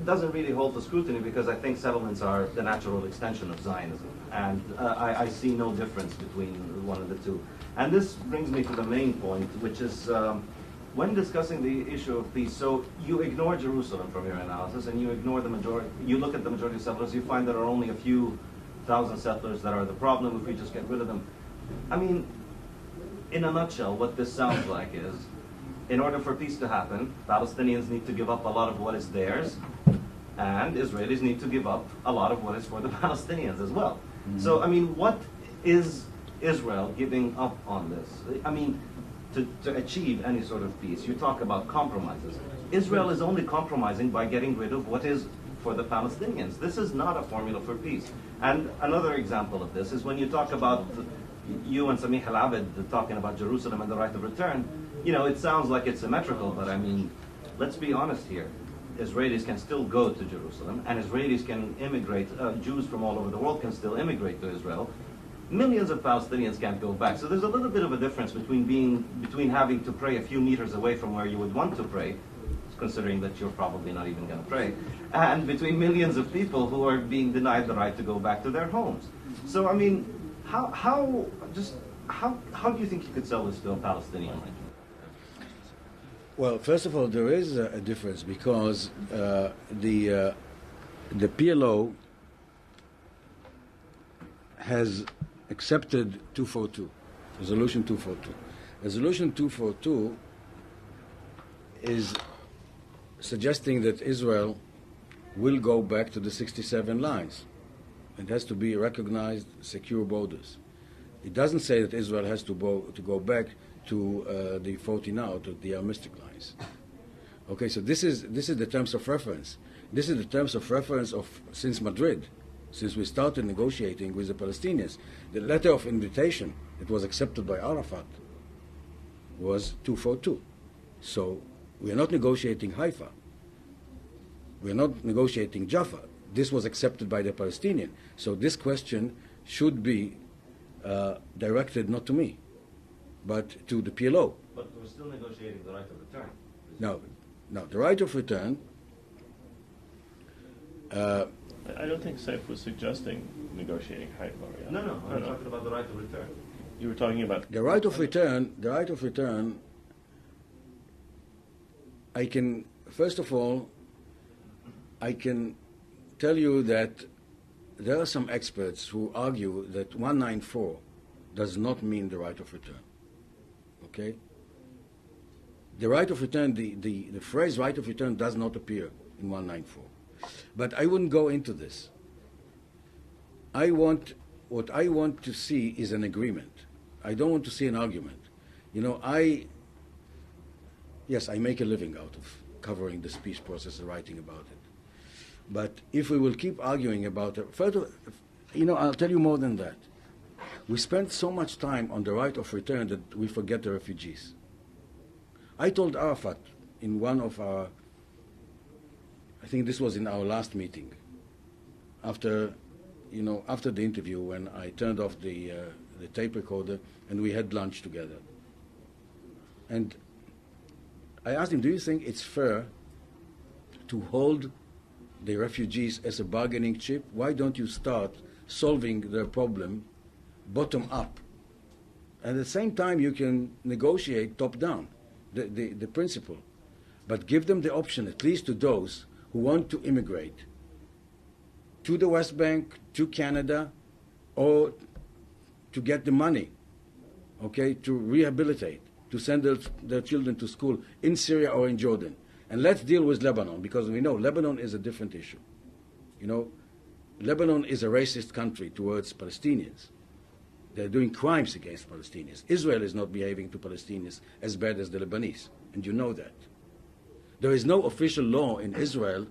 doesn't really hold for scrutiny, because I think settlements are the natural extension of Zionism. And I see no difference between one of the two. And this brings me to the main point, which is when discussing the issue of peace, so you ignore Jerusalem from your analysis, and you ignore the majority, you look at the majority of settlers, you find there are only a few thousand settlers that are the problem if we just get rid of them. I mean, in a nutshell, what this sounds like is, in order for peace to happen, Palestinians need to give up a lot of what is theirs, and Israelis need to give up a lot of what is for the Palestinians as well. Mm-hmm. So, I mean, what is Israel giving up on this? I mean, to achieve any sort of peace, you talk about compromises. Israel is only compromising by getting rid of what is for the Palestinians. This is not a formula for peace. And another example of this is when you talk about, you and Samih Al-Abed talking about Jerusalem and the right of return, you know, it sounds like it's symmetrical, but I mean, let's be honest here. Israelis can still go to Jerusalem, and Israelis can immigrate, Jews from all over the world can still immigrate to Israel. Millions of Palestinians can't go back. So there's a little bit of a difference between having to pray a few meters away from where you would want to pray, considering that you're probably not even going to pray, and between millions of people who are being denied the right to go back to their homes. So, I mean, how do you think you could sell this to a Palestinian? Well, first of all, there is a difference, because the PLO has accepted 242, Resolution 242. Resolution 242 is suggesting that Israel will go back to the 67 lines. It has to be recognized, secure borders. It doesn't say that Israel has to go back to the 14 out of the armistice lines. Okay, so this is the terms of reference. This is the terms of reference since Madrid, since we started negotiating with the Palestinians. The letter of invitation that was accepted by Arafat was 242. So we are not negotiating Haifa. We are not negotiating Jaffa. This was accepted by the Palestinian. So this question should be directed not to me, but to the PLO. But we're still negotiating the right of return. No, the right of return. I don't think Saif was suggesting negotiating Haifa. Yeah? No, I'm talking about the right of return. You were talking about The right of return, I can, first of all, I can tell you that there are some experts who argue that 194 does not mean the right of return. Okay? The right of return, the phrase right of return does not appear in 194. But I wouldn't go into this. What I want to see is an agreement. I don't want to see an argument. You know, I make a living out of covering this peace process and writing about it. But if we will keep arguing about it, further, you know, I'll tell you more than that. We spend so much time on the right of return that we forget the refugees. I told Arafat in one of our, I think this was in our last meeting, after the interview, when I turned off the tape recorder and we had lunch together. And I asked him, do you think it's fair to hold the refugees as a bargaining chip? Why don't you start solving their problem bottom up? At the same time, you can negotiate top down, the principle. But give them the option, at least to those who want to immigrate to the West Bank, to Canada, or to get the money, okay, to rehabilitate, to send their children to school in Syria or in Jordan. And let's deal with Lebanon, because we know Lebanon is a different issue. You know, Lebanon is a racist country towards Palestinians. They're doing crimes against Palestinians. Israel is not behaving to Palestinians as bad as the Lebanese, and you know that. There is no official law in Israel.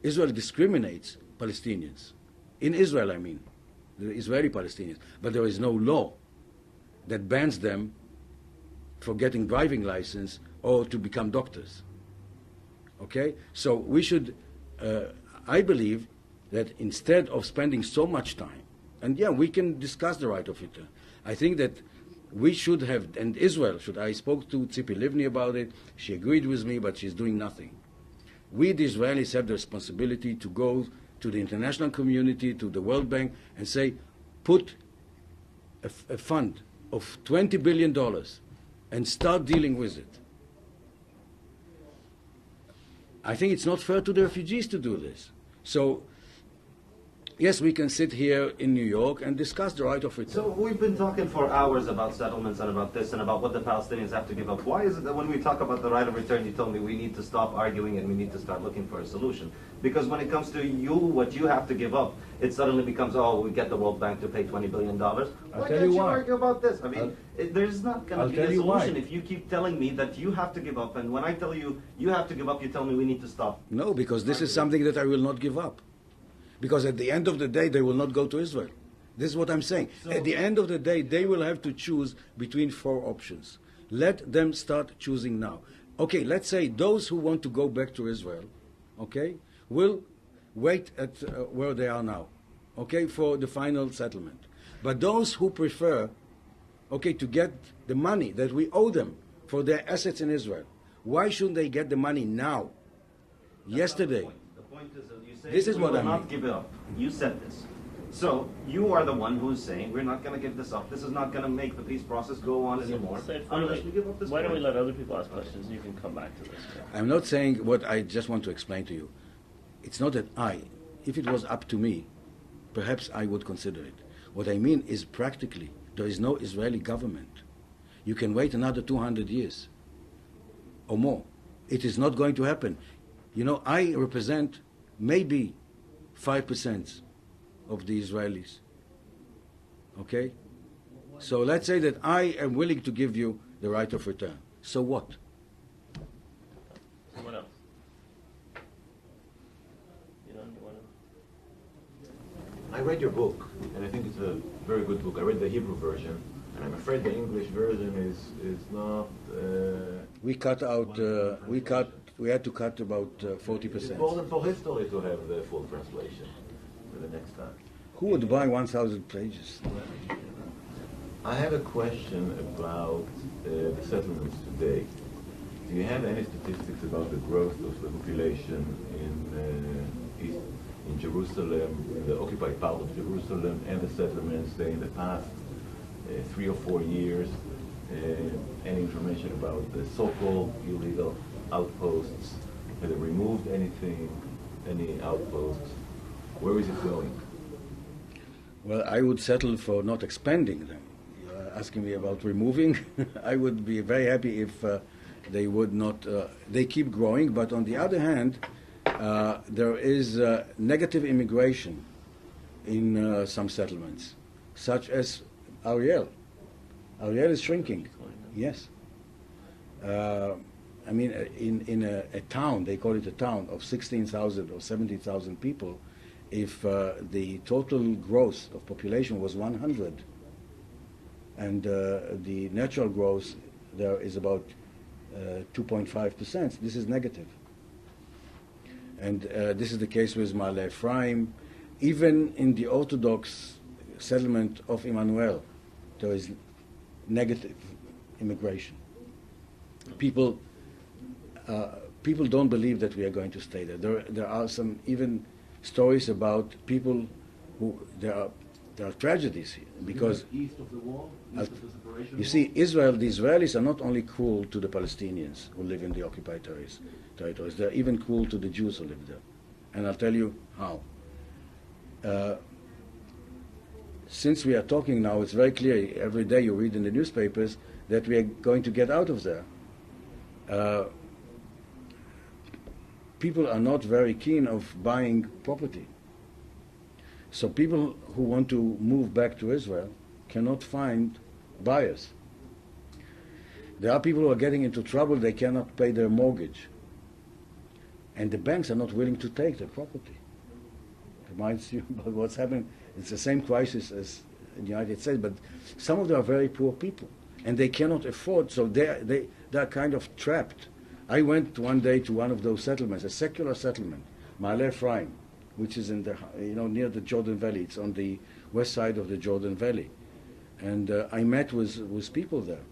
Israel discriminates Palestinians. In Israel, I mean, the Israeli Palestinians. But there is no law that bans them for getting driving license or to become doctors. Okay? So we should, I believe that instead of spending so much time, and yeah, we can discuss the right of return. I think that we should have, and Israel should, I spoke to Tzipi Livni about it, she agreed with me, but she's doing nothing. We, the Israelis, have the responsibility to go to the international community, to the World Bank, and say, put a fund of $20 billion and start dealing with it. I think it's not fair to the refugees to do this. So, yes, we can sit here in New York and discuss the right of return. So we've been talking for hours about settlements and about this and about what the Palestinians have to give up. Why is it that when we talk about the right of return, you told me we need to stop arguing and we need to start looking for a solution? Because when it comes to you, what you have to give up, it suddenly becomes, oh, we get the World Bank to pay $20 billion. Why can't you argue about this? I mean, there's not going to be a solution if you keep telling me that you have to give up. And when I tell you you have to give up, you tell me we need to stop. No, because this is something that I will not give up. Because at the end of the day, they will not go to Israel. This is what I'm saying. So, at the end of the day, they will have to choose between 4 options. Let them start choosing now. Okay, let's say those who want to go back to Israel, okay, will wait at where they are now, okay, for the final settlement. But those who prefer, okay, to get the money that we owe them for their assets in Israel, why shouldn't they get the money now? Yesterday. The point is that you say this is we what will I not mean. give it up. You said this. So you are the one who's saying we're not going to give this up. This is not going to make the peace process go on anymore unless we give up this. Why don't we let other people ask questions and you can come back to this? I'm not saying what I just want to explain to you. It's not that if it was up to me, perhaps I would consider it. What I mean is practically, there is no Israeli government. You can wait another 200 years or more. It is not going to happen. You know, I represent maybe 5% of the Israelis. Okay? So let's say that I am willing to give you the right of return. So what? Someone else. You want I read your book, and I think it's a very good book. I read the Hebrew version, and I'm afraid the English version is not. We had to cut about 40%. It's important for history to have the full translation for the next time. Who would buy 1,000 pages? I have a question about the settlements today. Do you have any statistics about the growth of the population in Jerusalem, the occupied part of Jerusalem, and the settlements, say, in the past 3 or 4 years? Any information about the so-called illegal outposts? Have they removed anything, any outposts? Where is it going? Well, I would settle for not expanding them. You're asking me about removing. I would be very happy if they would not. They keep growing, but on the other hand, there is negative immigration in some settlements, such as Ariel. Ariel is shrinking. Yes. I mean, in a town, they call it a town, of 16,000 or 17,000 people, if the total growth of population was 100, and the natural growth there is about 2.5%, this is negative. And this is the case with Ma'ale Ephraim. Even in the Orthodox settlement of Emmanuel, there is negative immigration. People don't believe that we are going to stay there. There are some even stories about people who there are tragedies here because east of the wall, east of the separation you wall? see, Israel, the Israelis are not only cruel to the Palestinians who live in the occupied territories, they're even cruel to the Jews who live there. And I'll tell you how. Since we are talking now, it's very clear, every day you read in the newspapers that we are going to get out of there. People are not very keen of buying property. So people who want to move back to Israel cannot find buyers. There are people who are getting into trouble, they cannot pay their mortgage. And the banks are not willing to take their property. reminds you about what's happening. It's the same crisis as in the United States, but some of them are very poor people, and they cannot afford, so they're kind of trapped. I went one day to one of those settlements, a secular settlement, Ma'ale Ephraim, which is in the, near the Jordan Valley. It's on the west side of the Jordan Valley. And I met with people there.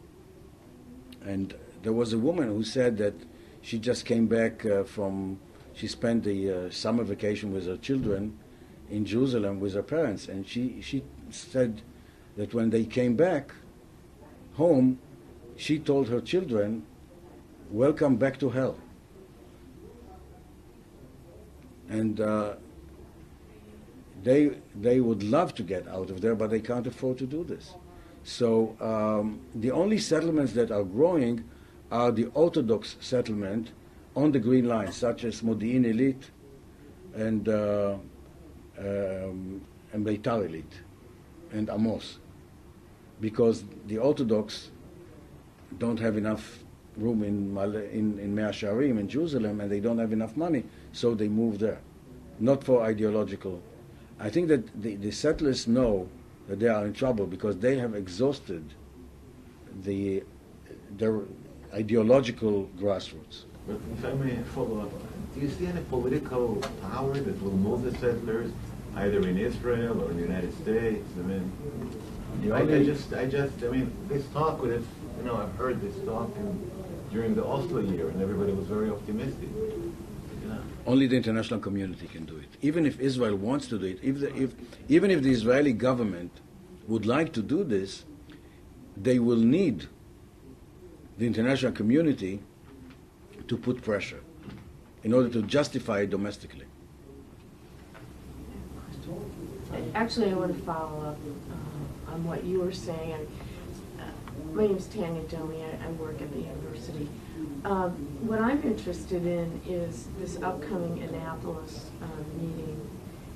And there was a woman who said that she just came back she spent the summer vacation with her children in Jerusalem with her parents. And she said that when they came back home, she told her children, "Welcome back to hell." And they would love to get out of there, but they can't afford to do this. So the only settlements that are growing are the Orthodox settlement on the Green Line, such as Modi'in Elit and Beitar Elit and Amos, because the Orthodox don't have enough room in Mea Shearim in Jerusalem, and they don't have enough money, so they move there. Not for ideological. I think that the settlers know that they are in trouble because they have exhausted their ideological grassroots. But if I may follow up, do you see any political power that will move the settlers, either in Israel or in the United States? I mean, this talk would have, I've heard this talk during the Oslo year, and everybody was very optimistic. Only the international community can do it. Even if Israel wants to do it, even if the Israeli government would like to do this, they will need the international community to put pressure in order to justify it domestically. Actually, I want to follow up on what you were saying. My name is Tanya Domi. I work at the university. What I'm interested in is this upcoming Annapolis meeting,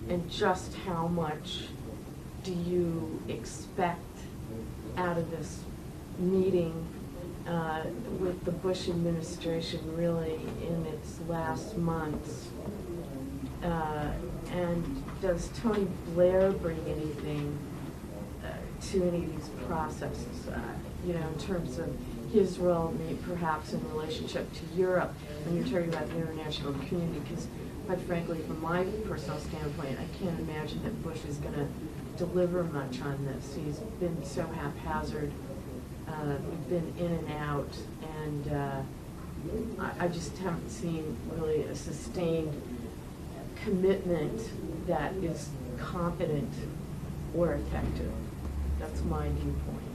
and just how much do you expect out of this meeting with the Bush administration really in its last months? And does Tony Blair bring anything to any of these processes, in terms of his role, maybe perhaps in relationship to Europe, when you're talking about the international community? Because, quite frankly, from my personal standpoint, I can't imagine that Bush is going to deliver much on this. He's been so haphazard. We've been in and out, and I just haven't seen really a sustained commitment that is competent or effective. That's my viewpoint.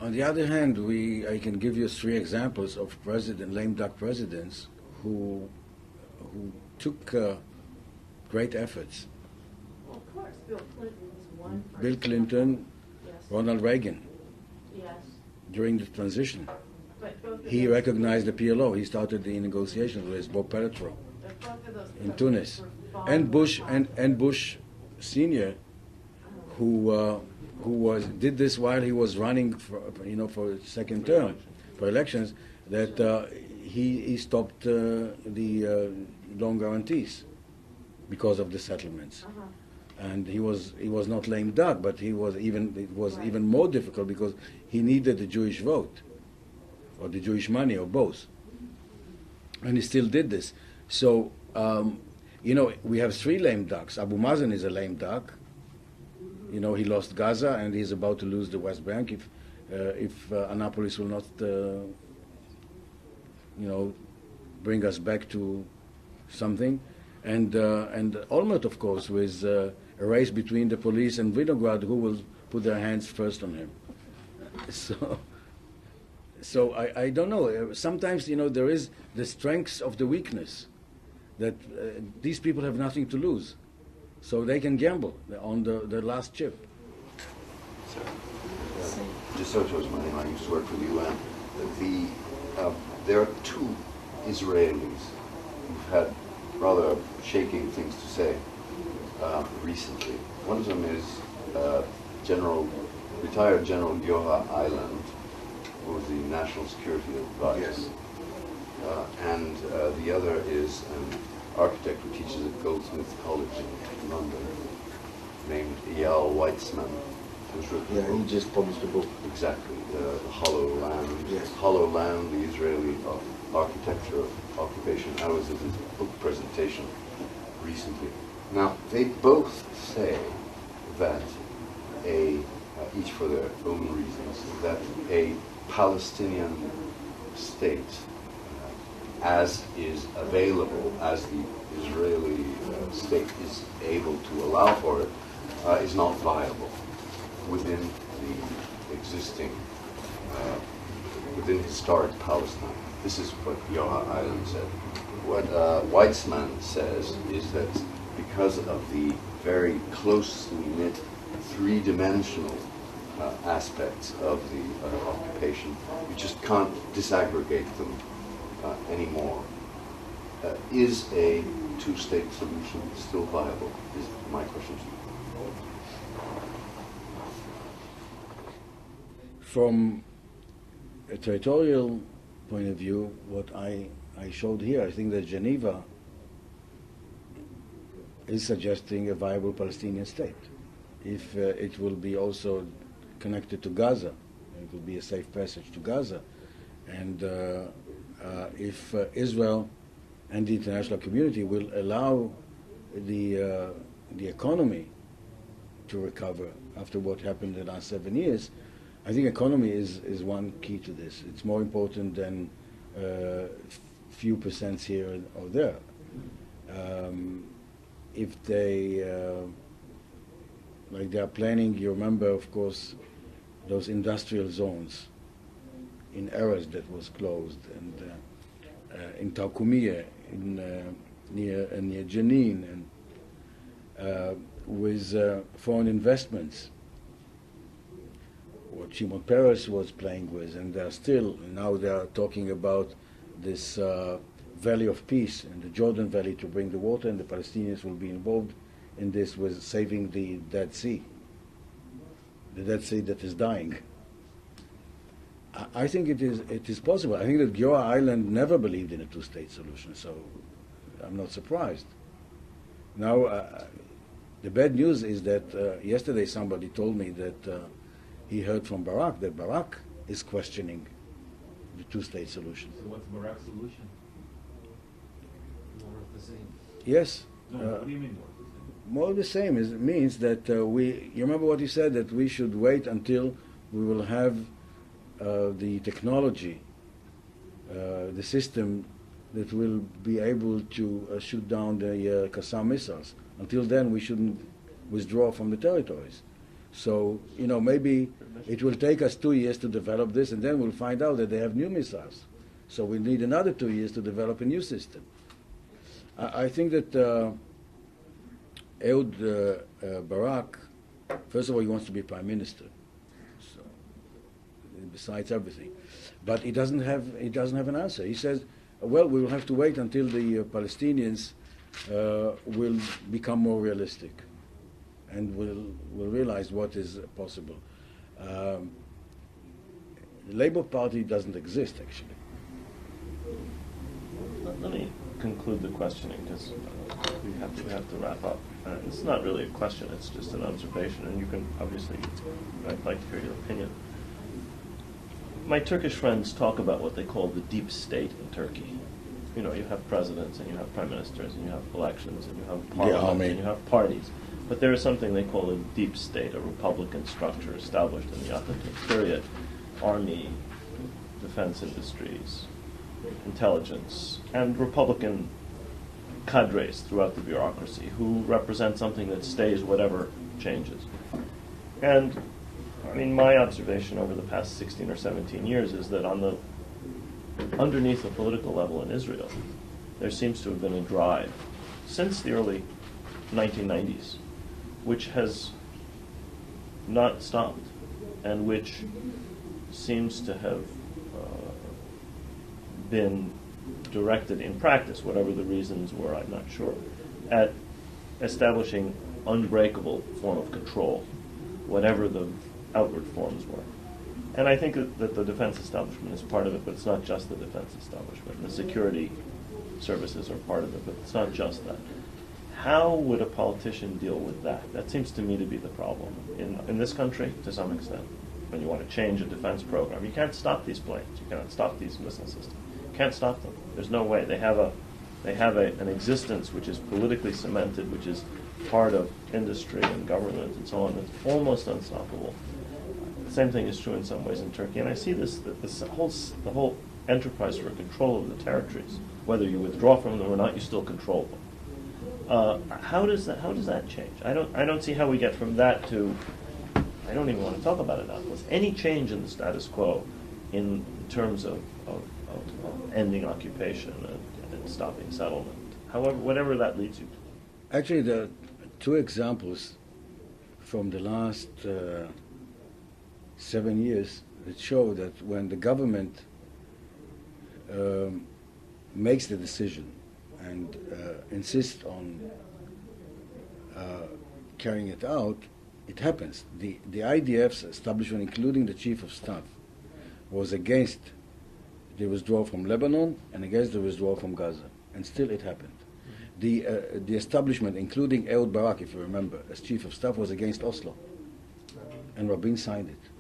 On the other hand, I can give you 3 examples of lame duck presidents who took great efforts. Well, of course, Bill Clinton was one. Bill Clinton, Yes. Ronald Reagan, Yes. during the transition. But both of He those- recognized the PLO. He started the negotiations with Bob Pelletro but both of those in presidents Tunis, were and Bush following and Bush Senior, who did this while he was running for a second term for elections. That he stopped the loan guarantees because of the settlements. And he was not lame duck, but it was even more difficult because he needed the Jewish vote or the Jewish money or both, and he still did this. So we have 3 lame ducks. Abu Mazen is a lame duck. He lost Gaza and he's about to lose the West Bank if Annapolis will not bring us back to something. And Olmert, of course, with a race between the police and Vinograd, who will put their hands first on him. So I don't know. Sometimes, there is the strengths of the weakness, that these people have nothing to lose. So they can gamble on the last chip. DeSoto is my name. I used to work for the UN. There are 2 Israelis who've had rather shaking things to say recently. One of them is retired General Yoav Island, who was the National Security Advisor. Yes. And the other is architect who teaches at Goldsmiths College in London, named Eyal Weitzman, who's written a Yeah, book. he just published a book. Exactly, the Hollow Land. Yes. Hollow Land, the Israeli architecture of occupation. I was at his book presentation recently. Now, they both say that each for their own reasons, that a Palestinian state, as is available, as the Israeli state is able to allow for it, is not viable within the existing, within historic Palestine. This is what Yoha Island said. What Weitzman says is that because of the very closely knit, three-dimensional aspects of the occupation, you just can't disaggregate them anymore. Is a two-state solution still viable, is my question to you. From a territorial point of view, what I showed here, I think that Geneva is suggesting a viable Palestinian state. If it will be also connected to Gaza, it will be a safe passage to Gaza. And if Israel and the international community will allow the economy to recover after what happened in the last 7 years, I think economy is one key to this. It's more important than few percents here or there. If they, like they are planning, you remember, of course, those industrial zones in Erez that was closed, and in Tarkumiyeh, near Jenin, and with foreign investments, what Shimon Peres was playing with, and now they are talking about this Valley of Peace in the Jordan Valley to bring the water, and the Palestinians will be involved in this with saving the Dead Sea that is dying. I think it is possible. I think that Giora Island never believed in a two-state solution, so I'm not surprised. Now, the bad news is that yesterday somebody told me that he heard from Barak that Barak is questioning the two-state solution. So what's Barak's solution? More of the same. Yes. No, what do you mean more of the same? More of the same means that you remember what he said, that we should wait until we will have the technology, the system that will be able to shoot down the Qassam missiles. Until then, we shouldn't withdraw from the territories. So, maybe it will take us 2 years to develop this, and then we'll find out that they have new missiles. So we'll need another 2 years to develop a new system. I think that Ehud Barak, first of all, he wants to be prime minister. So, besides everything, but he doesn't have an answer. He says, "Well, we will have to wait until the Palestinians will become more realistic, and will realize what is possible." The Labour Party doesn't exist, actually. Let me conclude the questioning, because we have to wrap up. It's not really a question; it's just an observation, and you can obviously. I'd like to hear your opinion. My Turkish friends talk about what they call the deep state in Turkey. You have presidents, and you have prime ministers, and you have elections, and you have parliament, and you have parties. But there is something they call a deep state, a republican structure established in the Atatürk period: army, defense industries, intelligence, and republican cadres throughout the bureaucracy who represent something that stays whatever changes. And my observation over the past 16 or 17 years is that underneath the political level in Israel, there seems to have been a drive since the early 1990s, which has not stopped, and which seems to have been directed in practice, whatever the reasons were, I'm not sure, at establishing unbreakable form of control, whatever the outward forms were. And I think that the defense establishment is part of it, but it's not just the defense establishment. The security services are part of it, but it's not just that. How would a politician deal with that? That seems to me to be the problem in this country, to some extent. When you want to change a defense program, you can't stop these planes. You cannot stop these missile systems. You can't stop them. There's no way. They have an existence which is politically cemented, which is part of industry and government and so on. It's almost unstoppable. The same thing is true in some ways in Turkey. And I see the whole enterprise for control of the territories. Whether you withdraw from them or not, you still control them. How does that change? I don't see how we get from that to. I don't even want to talk about it now. Was any change in the status quo in terms of ending occupation and stopping settlement? However, whatever that leads you to. Actually, there are two examples from the last 7 years that show that when the government makes the decision and insists on carrying it out, it happens. The IDF's establishment, including the chief of staff, was against the withdrawal from Lebanon and against the withdrawal from Gaza, and still it happened. The establishment, including Ehud Barak, if you remember, as chief of staff, was against Oslo, and Rabin signed it.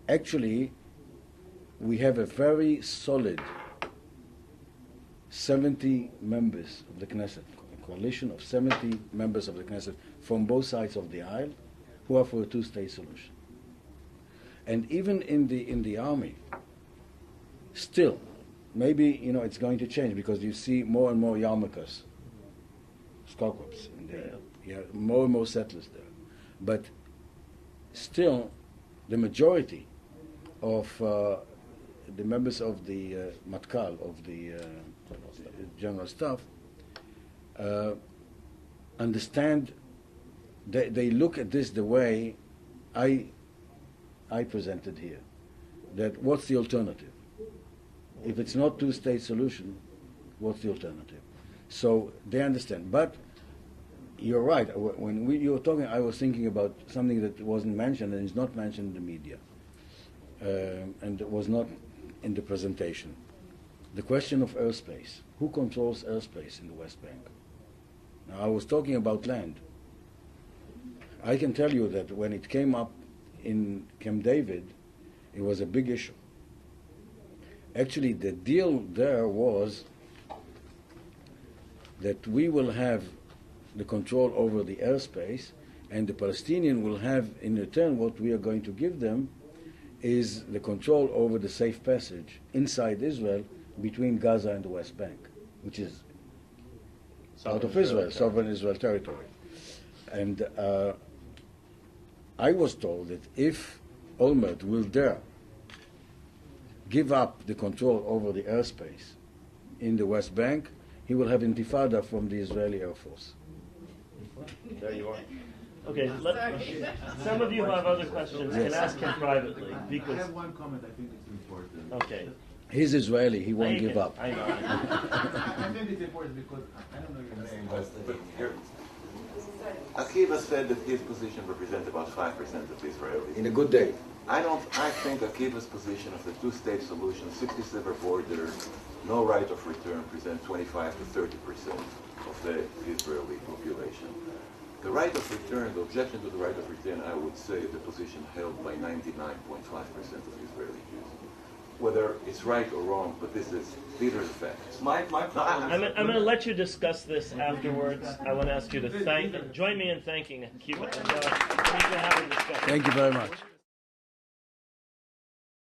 Actually, we have a very solid 70 members of the Knesset, a coalition of 70 members of the Knesset from both sides of the aisle who are for a two-state solution. And even in the army, still, maybe it's going to change because you see more and more yarmulkes, skolkops, and more and more settlers there. But still, the majority of the members of the Matkal, of the General Staff, understand. They look at this the way I presented here. That what's the alternative? If it's not two-state solution, what's the alternative? So they understand. But you're right. When you were talking, I was thinking about something that wasn't mentioned and is not mentioned in the media, and was not in the presentation. The question of airspace. Who controls airspace in the West Bank? Now, I was talking about land. I can tell you that when it came up in Camp David, it was a big issue. Actually, the deal there was that we will have the control over the airspace, and the Palestinian will have, in return, what we are going to give them is the control over the safe passage inside Israel between Gaza and the West Bank, which is out of Israel, sovereign Israel territory. And I was told that if Olmert will dare give up the control over the airspace in the West Bank, he will have intifada from the Israeli Air Force. There you are. Okay, some of you have other questions. Can ask him privately. Because I have one comment. I think it's important. Okay. He's Israeli. He won't give up. I know. I think it's important because I don't know your name, but here, Akiva said that his position represents about 5% of Israelis. In a good day. I think Akiva's position of the two-state solution, 67 borders, no right of return, present 25 to 30% of the Israeli population. The right of return, the objection to the right of return, I would say the position held by 99.5% of Israeli Jews. Whether it's right or wrong, but these are the facts. My I'm going to let you discuss this afterwards. I want to ask you to join me in thanking Akiva Eldar. We can have a discussion. Thank you very much.